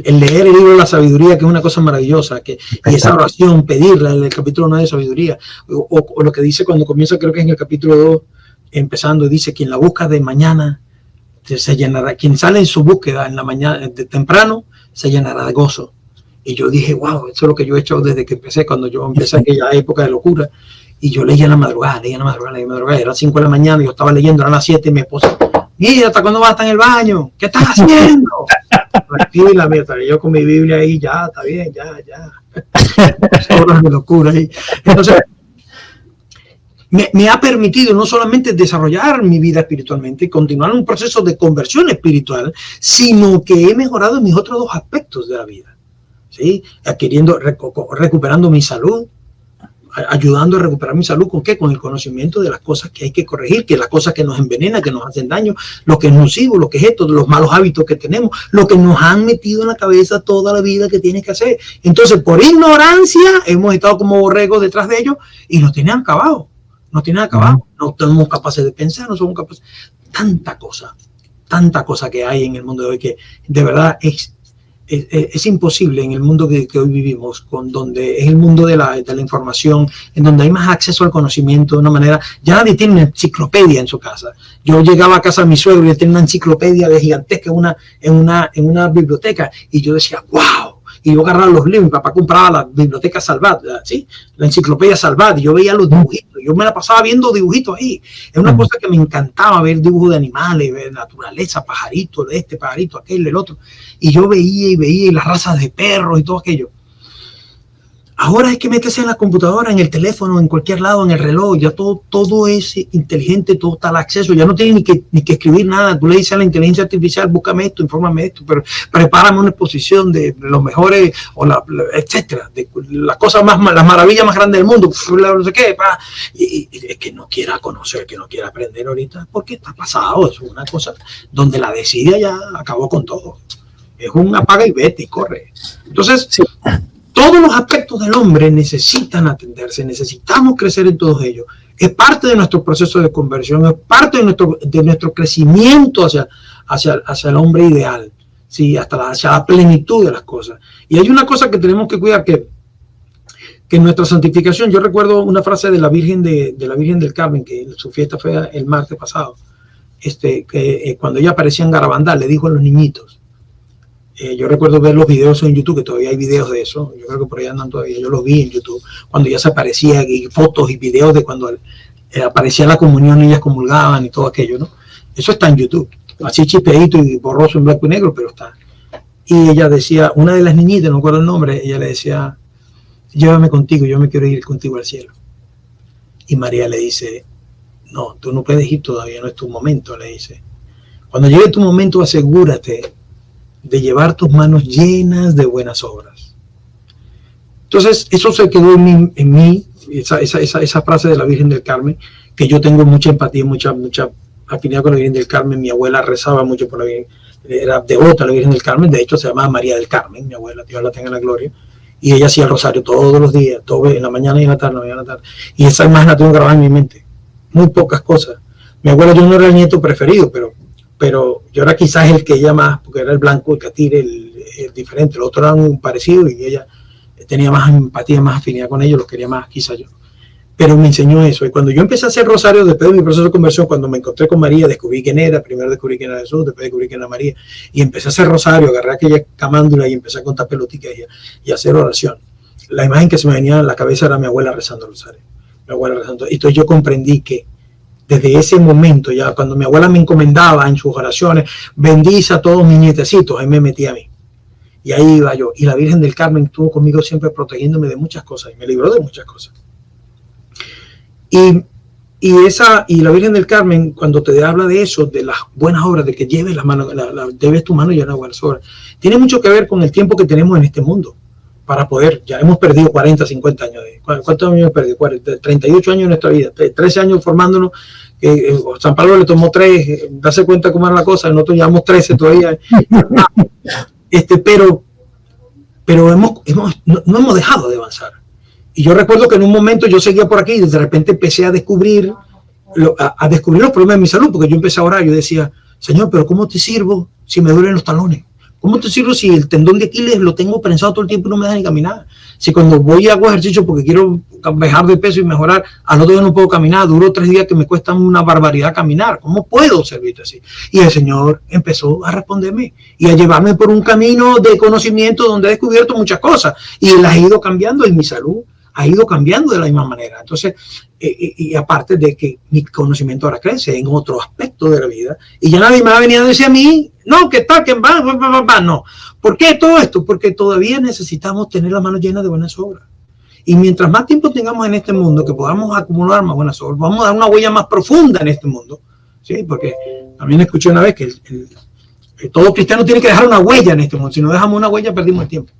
leer el libro de la sabiduría, que es una cosa maravillosa, y esa oración, pedirla en el capítulo 9 de sabiduría, o lo que dice cuando comienza, creo que es en el capítulo 2, empezando, dice, quien la busca de mañana se llenará, quien sale en su búsqueda en la mañana, de temprano, se llenará de gozo. Y yo dije, wow, eso es lo que yo he hecho desde que empecé, cuando yo empecé aquella época de locura. Y yo leía en la madrugada, era 5 de la mañana, yo estaba leyendo, eran las 7 y mi esposa, mira, ¿hasta cuándo vas a estar en el baño? ¿Qué estás haciendo? Tranquila, mira, yo con mi Biblia ahí, ya, está bien, ya, horas de locura ahí. Entonces, me ha permitido no solamente desarrollar mi vida espiritualmente y continuar un proceso de conversión espiritual, sino que he mejorado en mis otros dos aspectos de la vida, ¿sí? Recuperando mi salud, ayudando a recuperar mi salud. ¿Con qué? Con el conocimiento de las cosas que hay que corregir, que las cosas que nos envenenan, que nos hacen daño, lo que es nocivo, lo que es esto, los malos hábitos que tenemos, lo que nos han metido en la cabeza toda la vida que tienes que hacer. Entonces, por ignorancia, hemos estado como borregos detrás de ellos y nos tienen acabado. No somos capaces de pensar, no somos capaces. Tanta cosa que hay en el mundo de hoy que de verdad es imposible en el mundo que hoy vivimos, donde es el mundo de la información, en donde hay más acceso al conocimiento de una manera. Ya nadie tiene una enciclopedia en su casa. Yo llegaba a casa de mi suegro y él tenía una enciclopedia de gigantesca en una biblioteca y yo decía, wow. Y yo agarraba los libros, mi papá compraba la biblioteca Salvat, ¿sí? La enciclopedia Salvat, y yo veía los dibujitos, yo me la pasaba viendo dibujitos ahí. Es una cosa que me encantaba ver dibujos de animales, ver naturaleza, pajaritos, pajarito, aquel, el otro. Y yo veía y las razas de perros y todo aquello. Ahora hay que meterse en la computadora, en el teléfono, en cualquier lado, en el reloj, ya todo es inteligente, todo está al acceso, ya no tiene ni que escribir nada. Tú le dices a la inteligencia artificial, búscame esto, infórmame esto, pero prepárame una exposición de los mejores, etcétera, de las cosas las maravillas más grandes del mundo, no sé qué, y es que no quiera conocer, que no quiera aprender ahorita, porque está pasado, es una cosa donde la desidia ya acabó con todo. Es un apaga y vete y corre. Entonces, sí. Todos los aspectos del hombre necesitan atenderse, necesitamos crecer en todos ellos. Es parte de nuestro proceso de conversión, es parte de nuestro crecimiento hacia el hombre ideal, ¿sí? hacia la plenitud de las cosas. Y hay una cosa que tenemos que cuidar, que en nuestra santificación, yo recuerdo una frase de la Virgen del Carmen, que su fiesta fue el martes pasado, que cuando ella aparecía en Garabandal, le dijo a los niñitos, yo recuerdo ver los videos en YouTube, que todavía hay videos de eso, yo creo que por ahí andan todavía, yo los vi en YouTube, cuando ya se aparecía, y fotos y videos de cuando aparecía la comunión y ellas comulgaban y todo aquello, ¿no? Eso está en YouTube, así chispeadito y borroso en blanco y negro, pero está. Y ella decía, una de las niñitas, no me acuerdo el nombre, ella le decía, llévame contigo, yo me quiero ir contigo al cielo. Y María le dice, no, tú no puedes ir todavía, no es tu momento, le dice. Cuando llegue tu momento, asegúrate de llevar tus manos llenas de buenas obras. Entonces, eso se quedó en mí, esa frase de la Virgen del Carmen, que yo tengo mucha empatía, mucha afinidad con la Virgen del Carmen. Mi abuela rezaba mucho por la Virgen, era devota a la Virgen del Carmen, de hecho se llamaba María del Carmen, mi abuela, Dios la tenga en la gloria, y ella hacía el rosario todos los días, en la mañana y en la tarde, y esa imagen la tengo grabada en mi mente. Muy pocas cosas. Mi abuela, yo no era el nieto preferido, pero yo era quizás el que ella más, porque era el blanco, el catire, el diferente, los otros eran un parecido y ella tenía más empatía, más afinidad con ellos, los quería más quizás yo. Pero me enseñó eso. Y cuando yo empecé a hacer rosario, después de mi proceso de conversión, cuando me encontré con María, descubrí quién era, primero descubrí quién era Jesús, después descubrí quién era María, y empecé a hacer rosario, agarré aquella camándula y empecé a contar pelotitas y a hacer oración. La imagen que se me venía a la cabeza era mi abuela rezando rosario. Mi abuela rezando. Y entonces yo comprendí que desde ese momento, ya cuando mi abuela me encomendaba en sus oraciones, bendice a todos mis nietecitos, ahí me metí a mí. Y ahí iba yo. Y la Virgen del Carmen estuvo conmigo siempre protegiéndome de muchas cosas y me libró de muchas cosas. Y la Virgen del Carmen, cuando te habla de eso, de las buenas obras, de que lleves lleves tu mano llena de buenas obras, tiene mucho que ver con el tiempo que tenemos en este mundo. Para poder, ya hemos perdido 40, 50 años. ¿Cuántos años hemos perdido? 38 años de nuestra vida, 13 años formándonos. San Pablo le tomó 3, darse cuenta cómo era la cosa, nosotros llevamos 13 todavía. Pero no hemos dejado de avanzar. Y yo recuerdo que en un momento yo seguía por aquí y de repente empecé a descubrir los problemas de mi salud, porque yo empecé a orar, yo decía, Señor, pero ¿cómo te sirvo si me duelen los talones? ¿Cómo te sirvo si el tendón de Aquiles lo tengo prensado todo el tiempo y no me deja ni caminar? Si cuando voy a hago ejercicio porque quiero bajar de peso y mejorar, al otro día no puedo caminar, duro 3 días que me cuesta una barbaridad caminar. ¿Cómo puedo servirte así? Y el Señor empezó a responderme y a llevarme por un camino de conocimiento donde he descubierto muchas cosas y las he ido cambiando y mi salud ha ido cambiando de la misma manera. Entonces, y aparte de que mi conocimiento ahora crece en otro aspecto de la vida, y ya nadie me va a venir a decir a mí, no, que tal, que va, no. ¿Por qué todo esto? Porque todavía necesitamos tener las manos llenas de buenas obras. Y mientras más tiempo tengamos en este mundo, que podamos acumular más buenas obras, vamos a dar una huella más profunda en este mundo, ¿sí? Porque también escuché una vez que todo cristiano tiene que dejar una huella en este mundo. Si no dejamos una huella, perdimos el tiempo.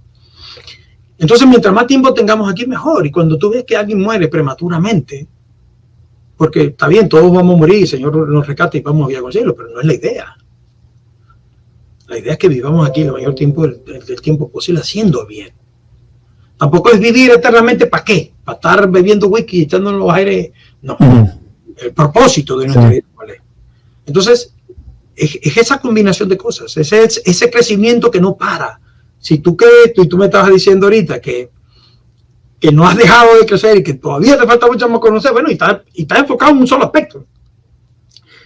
Entonces, mientras más tiempo tengamos aquí, mejor. Y cuando tú ves que alguien muere prematuramente, porque está bien, todos vamos a morir, el Señor nos rescata y vamos a ir al cielo, pero no es la idea. La idea es que vivamos aquí el mayor tiempo del tiempo posible haciendo bien. Tampoco es vivir eternamente, ¿para qué? ¿Para estar bebiendo whisky y echando en los aires? No. El propósito de nuestra vida, ¿vale? Entonces, es esa combinación de cosas, ese crecimiento que no para. Si tú me estabas diciendo ahorita que no has dejado de crecer y que todavía te falta mucho más conocer, bueno, y estás enfocado en un solo aspecto,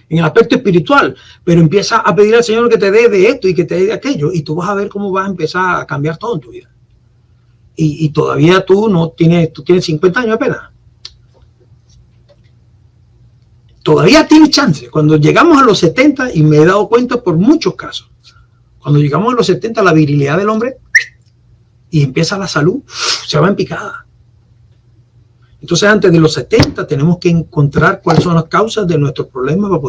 en el aspecto espiritual, pero empieza a pedir al Señor que te dé de esto y que te dé de aquello, y tú vas a ver cómo vas a empezar a cambiar todo en tu vida. Y todavía tú tienes 50 años apenas. Todavía tienes chance. Cuando llegamos a los 70, y me he dado cuenta por muchos casos, cuando llegamos a los 70, la virilidad del hombre y empieza la salud, se va en picada. Entonces, antes de los 70, tenemos que encontrar cuáles son las causas de nuestros problemas para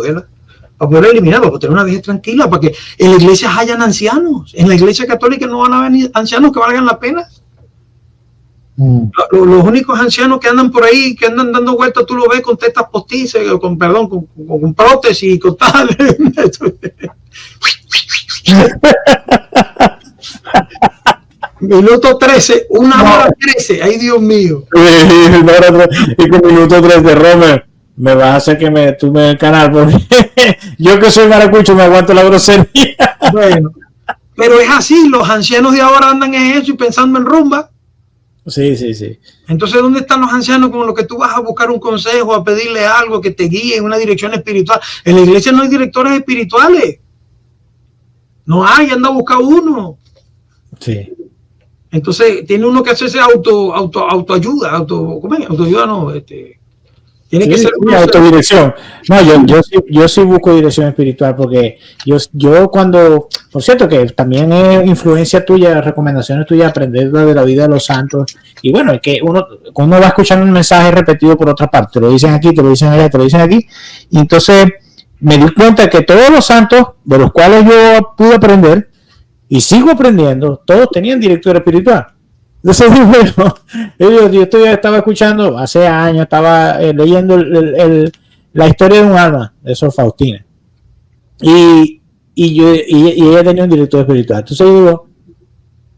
poder eliminar, para tener una vejez tranquila, para que en la iglesia hayan ancianos. En la iglesia católica no van a haber ancianos que valgan la pena. Los únicos ancianos que andan por ahí, que andan dando vueltas, tú lo ves con tetas postizas, con prótesis, con tal. Minuto 13, 1:13, ay Dios mío. Y con minuto 13, Romer, me vas a hacer que me tumbe el canal, porque yo que soy maracucho me aguanto la grosería. Bueno, pero es así, los ancianos de ahora andan en eso y pensando en rumba. Sí. Entonces, ¿dónde están los ancianos con los que tú vas a buscar un consejo, a pedirle algo que te guíe en una dirección espiritual? En la iglesia no hay directores espirituales. No hay, anda a buscar uno. Sí. Entonces, tiene uno que hacerse autoayuda, autoayuda no, tiene que ser autodirección. No, yo sí busco dirección espiritual, porque yo cuando, por cierto, que también es influencia tuya, recomendaciones tuyas, aprender de la vida de los santos, y bueno, es que uno va escuchando un mensaje repetido por otra parte, te lo dicen aquí, te lo dicen allá, te lo dicen aquí, y entonces me di cuenta que todos los santos de los cuales yo pude aprender y sigo aprendiendo, todos tenían director espiritual. Entonces, bueno, yo estaba escuchando hace años, estaba leyendo la historia de un alma de Sor Faustina, y ella tenía un director espiritual. Entonces yo digo,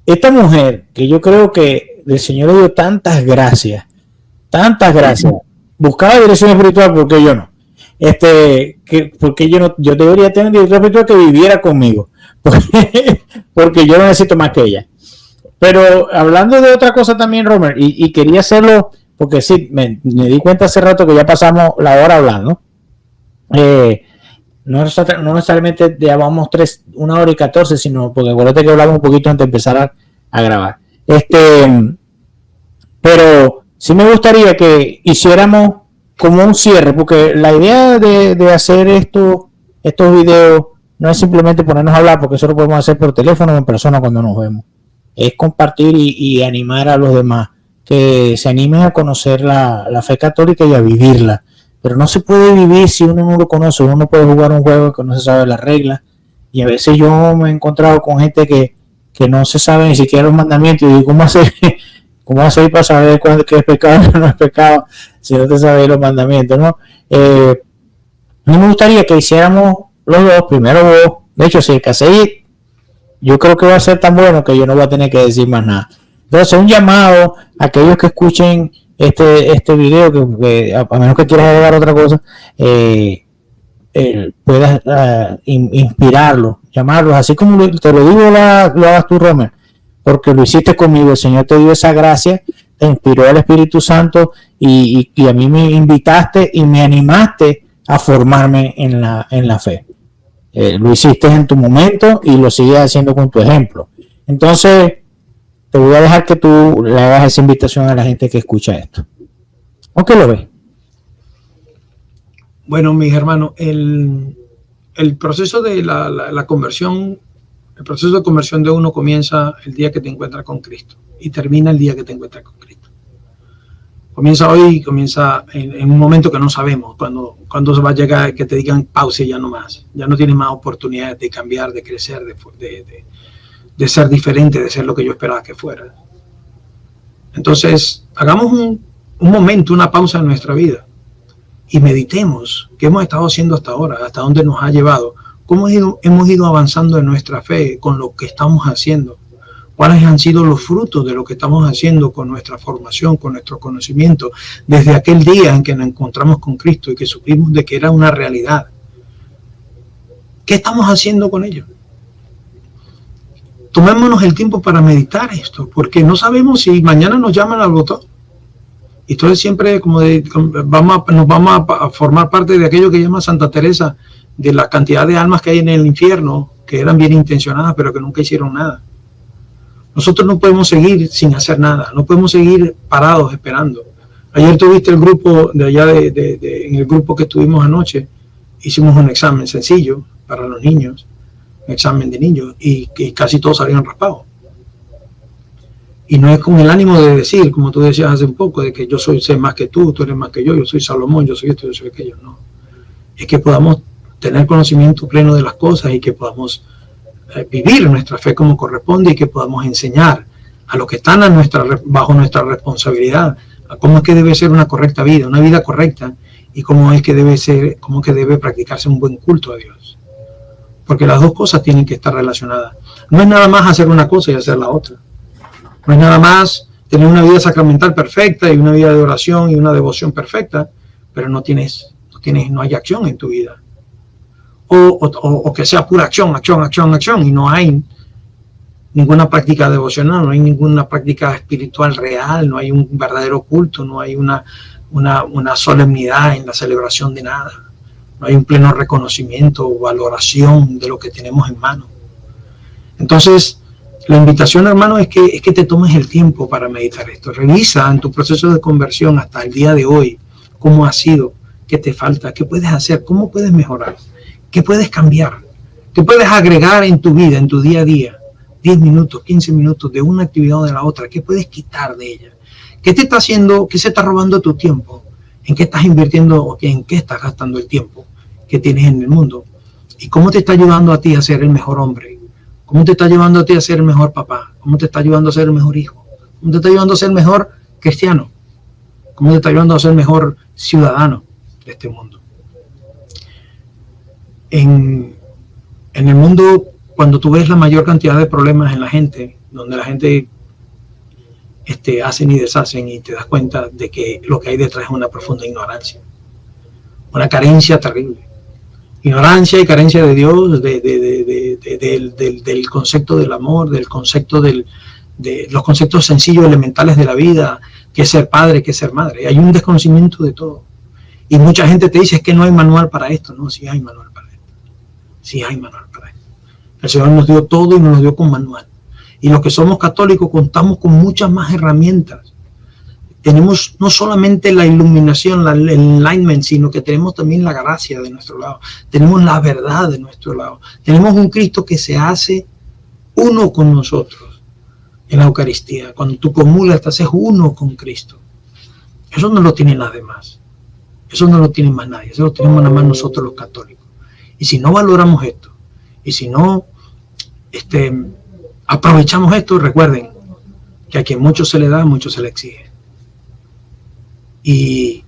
esta mujer, que yo creo que el Señor le dio tantas gracias, buscaba dirección espiritual, porque yo no. Porque yo debería tener un director espiritual que viviera conmigo, porque yo no necesito más que ella. Pero hablando de otra cosa también, Romer, y quería hacerlo, porque sí, me di cuenta hace rato que ya pasamos la hora hablando. No necesariamente llevamos 1:14, sino porque acuérdate que hablamos un poquito antes de empezar a grabar. Pero sí me gustaría que hiciéramos como un cierre, porque la idea de hacer estos videos no es simplemente ponernos a hablar, porque eso lo podemos hacer por teléfono o en persona cuando nos vemos. Es compartir y animar a los demás que se animen a conocer la fe católica y a vivirla. Pero no se puede vivir si uno no lo conoce. Uno no puede jugar un juego que no se sabe las reglas, y a veces yo me he encontrado con gente que no se sabe ni siquiera los mandamientos, y digo, ¿cómo hacer para saber qué es pecado y qué no es pecado si no te sabes los mandamientos, ¿no? A mí me gustaría que hiciéramos los dos, primero vos. De hecho, si el cassette, yo creo que va a ser tan bueno que yo no voy a tener que decir más nada. Entonces, un llamado a aquellos que escuchen este video, que a menos que quieras agregar otra cosa, puedas inspirarlos, llamarlos, así como te lo digo, lo hagas tú, Romer, porque lo hiciste conmigo. El Señor te dio esa gracia, te inspiró el Espíritu Santo, y a mí me invitaste y me animaste a formarme en la fe. Lo hiciste en tu momento y lo sigues haciendo con tu ejemplo. Entonces, te voy a dejar que tú le hagas esa invitación a la gente que escucha esto. ¿O qué lo ves? Bueno, mis hermanos, el proceso de la conversión, el proceso de conversión de uno comienza el día que te encuentras con Cristo y termina el día que te encuentras con Cristo. Comienza hoy, comienza en un momento que no sabemos cuando se va a llegar, que te digan pause ya no más. Ya no tienes más oportunidades de cambiar, de crecer, de ser diferente, de ser lo que yo esperaba que fuera. Entonces, hagamos un momento, una pausa en nuestra vida y meditemos qué hemos estado haciendo hasta ahora, hasta dónde nos ha llevado, cómo hemos ido avanzando en nuestra fe con lo que estamos haciendo. ¿Cuáles han sido los frutos de lo que estamos haciendo con nuestra formación, con nuestro conocimiento, desde aquel día en que nos encontramos con Cristo y que supimos de que era una realidad? ¿Qué estamos haciendo con ello? Tomémonos el tiempo para meditar esto, porque no sabemos si mañana nos llaman al botón. Y entonces siempre nos vamos a formar parte de aquello que llama Santa Teresa, de la cantidad de almas que hay en el infierno, que eran bien intencionadas, pero que nunca hicieron nada. Nosotros no podemos seguir sin hacer nada, no podemos seguir parados esperando. Ayer tuviste el grupo de allá, en el grupo que estuvimos anoche, hicimos un examen sencillo para los niños, un examen de niños, y casi todos salieron raspados. Y no es con el ánimo de decir, como tú decías hace un poco, de que yo sé más que tú eres más que yo soy Salomón, yo soy esto, yo soy aquello. No, es que podamos tener conocimiento pleno de las cosas y que podamos vivir nuestra fe como corresponde y que podamos enseñar a los que están bajo nuestra responsabilidad a cómo es que debe ser una correcta vida, una vida correcta, y cómo es que debe practicarse un buen culto a Dios. Porque las dos cosas tienen que estar relacionadas. No es nada más hacer una cosa y hacer la otra. No es nada más tener una vida sacramental perfecta y una vida de oración y una devoción perfecta, pero no hay acción en tu vida. O que sea pura acción, y no hay ninguna práctica devocional, no hay ninguna práctica espiritual real, no hay un verdadero culto, no hay una solemnidad en la celebración de nada, no hay un pleno reconocimiento o valoración de lo que tenemos en mano. Entonces, la invitación, hermano, es que te tomes el tiempo para meditar esto. Revisa en tu proceso de conversión hasta el día de hoy cómo ha sido, qué te falta, qué puedes hacer, cómo puedes mejorar. ¿Qué puedes cambiar? ¿Qué puedes agregar en tu vida, en tu día a día? 10 minutos, 15 minutos de una actividad o de la otra. ¿Qué puedes quitar de ella? ¿Qué te está haciendo? ¿Qué se está robando tu tiempo? ¿En qué estás invirtiendo o en qué estás gastando el tiempo que tienes en el mundo? ¿Y cómo te está ayudando a ti a ser el mejor hombre? ¿Cómo te está ayudando a ti a ser el mejor papá? ¿Cómo te está ayudando a ser el mejor hijo? ¿Cómo te está ayudando a ser el mejor cristiano? ¿Cómo te está ayudando a ser el mejor ciudadano de este mundo? En el mundo, cuando tú ves la mayor cantidad de problemas en la gente, donde la gente hacen y deshacen, y te das cuenta de que lo que hay detrás es una profunda ignorancia, una carencia terrible. Ignorancia y carencia de Dios, del concepto del amor, del concepto de los conceptos sencillos, elementales de la vida, que es ser padre, que es ser madre. Hay un desconocimiento de todo. Y mucha gente te dice, es que no hay manual para esto. No, sí hay manual para esto. Sí hay manual para esto. El Señor nos dio todo y nos lo dio con manual. Y los que somos católicos contamos con muchas más herramientas. Tenemos no solamente la iluminación, el enlightenment, sino que tenemos también la gracia de nuestro lado. Tenemos la verdad de nuestro lado. Tenemos un Cristo que se hace uno con nosotros en la Eucaristía. Cuando tú comulgas, te haces uno con Cristo. Eso no lo tienen las demás. Eso no lo tiene más nadie. Eso lo tenemos nada más nosotros los católicos. Y si no valoramos esto, y si no aprovechamos esto, recuerden que a quien mucho se le da, mucho se le exige. Y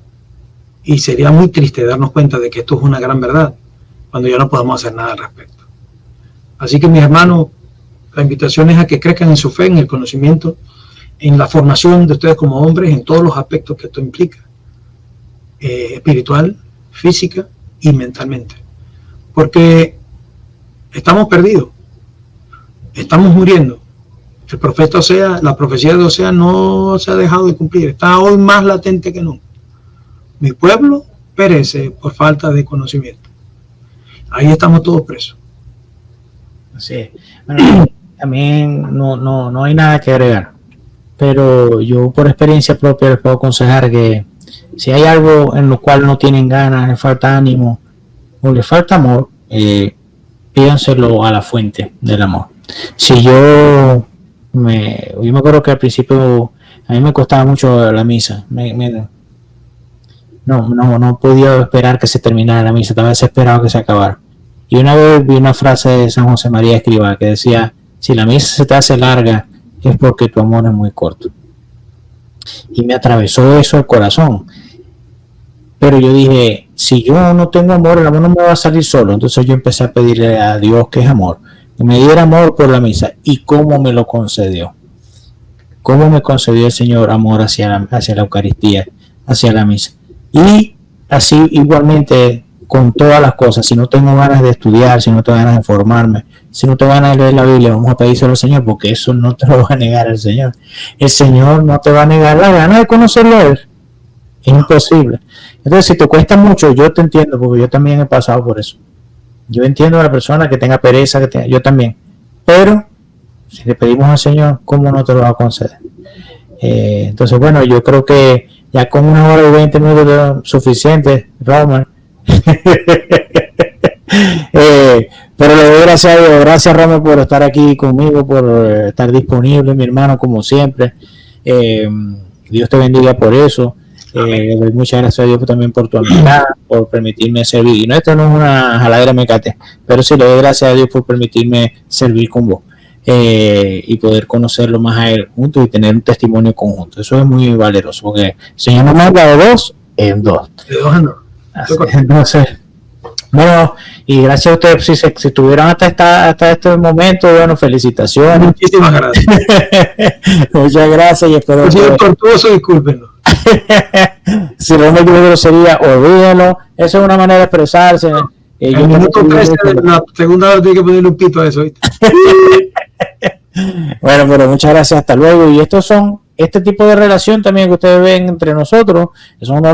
sería muy triste darnos cuenta de que esto es una gran verdad, cuando ya no podamos hacer nada al respecto. Así que, mis hermanos, la invitación es a que crezcan en su fe, en el conocimiento, en la formación de ustedes como hombres, en todos los aspectos que esto implica, espiritual, física y mentalmente. Porque estamos perdidos, estamos muriendo. El profeta Osea, la profecía de Osea no se ha dejado de cumplir, está hoy más latente que nunca. Mi pueblo perece por falta de conocimiento. Ahí estamos todos presos. Así es. Bueno, también no hay nada que agregar. pero yo por experiencia propia les puedo aconsejar que si hay algo en lo cual no tienen ganas, les falta ánimo o les falta amor, pídanselo a la fuente del amor. Si yo me acuerdo que al principio a mí me costaba mucho la misa, no podía esperar que se terminara la misa, estaba desesperado que se acabara. Y una vez vi una frase de San José María Escrivá que decía: si la misa se te hace larga es porque tu amor es muy corto. Y me atravesó eso el corazón. Pero yo dije, si yo no tengo amor, el amor no me va a salir solo. Entonces yo empecé a pedirle a Dios, que es amor, que me diera amor por la misa. ¿Y cómo me lo concedió? ¿Cómo me concedió el Señor amor hacia la Eucaristía, hacia la misa? Y así igualmente con todas las cosas. Si no tengo ganas de estudiar, si no tengo ganas de formarme, si no tengo ganas de leer la Biblia, vamos a pedírselo al Señor, porque eso no te lo va a negar el Señor. El Señor no te va a negar la gana de conocerlo a Él. Es imposible. Entonces, si te cuesta mucho, yo te entiendo, porque yo también he pasado por eso. Yo entiendo a la persona que tenga pereza, yo también. Pero, si le pedimos al Señor, ¿cómo no te lo va a conceder? Entonces, bueno, yo creo que ya con 1 hora y 20 minutos es suficiente, Romer. Pero le doy gracias a Dios. Gracias, Romer, por estar aquí conmigo, por estar disponible, mi hermano, como siempre. Dios te bendiga por eso. Muchas gracias a Dios también por tu amistad, por permitirme servir. Y no, esto no es una jaladera mecate, pero sí le doy gracias a Dios por permitirme servir con vos y poder conocerlo más a Él juntos y tener un testimonio conjunto. Eso es muy valeroso, porque el Señor nos manda de 2 en 2. De 2 en 2. Entonces, bueno, y gracias a ustedes, si estuvieron hasta este momento, bueno, felicitaciones. Muchísimas gracias. Muchas gracias y espero que... tortuoso, discúlpenlo. Si no me equivoco, grosería, olvídalo. Eso es una manera de expresarse. El minuto 13 de la segunda hora tiene que ponerle un pito a eso, ¿viste? Bueno, pero muchas gracias, hasta luego. Y estos son este tipo de relación también que ustedes ven entre nosotros, son uno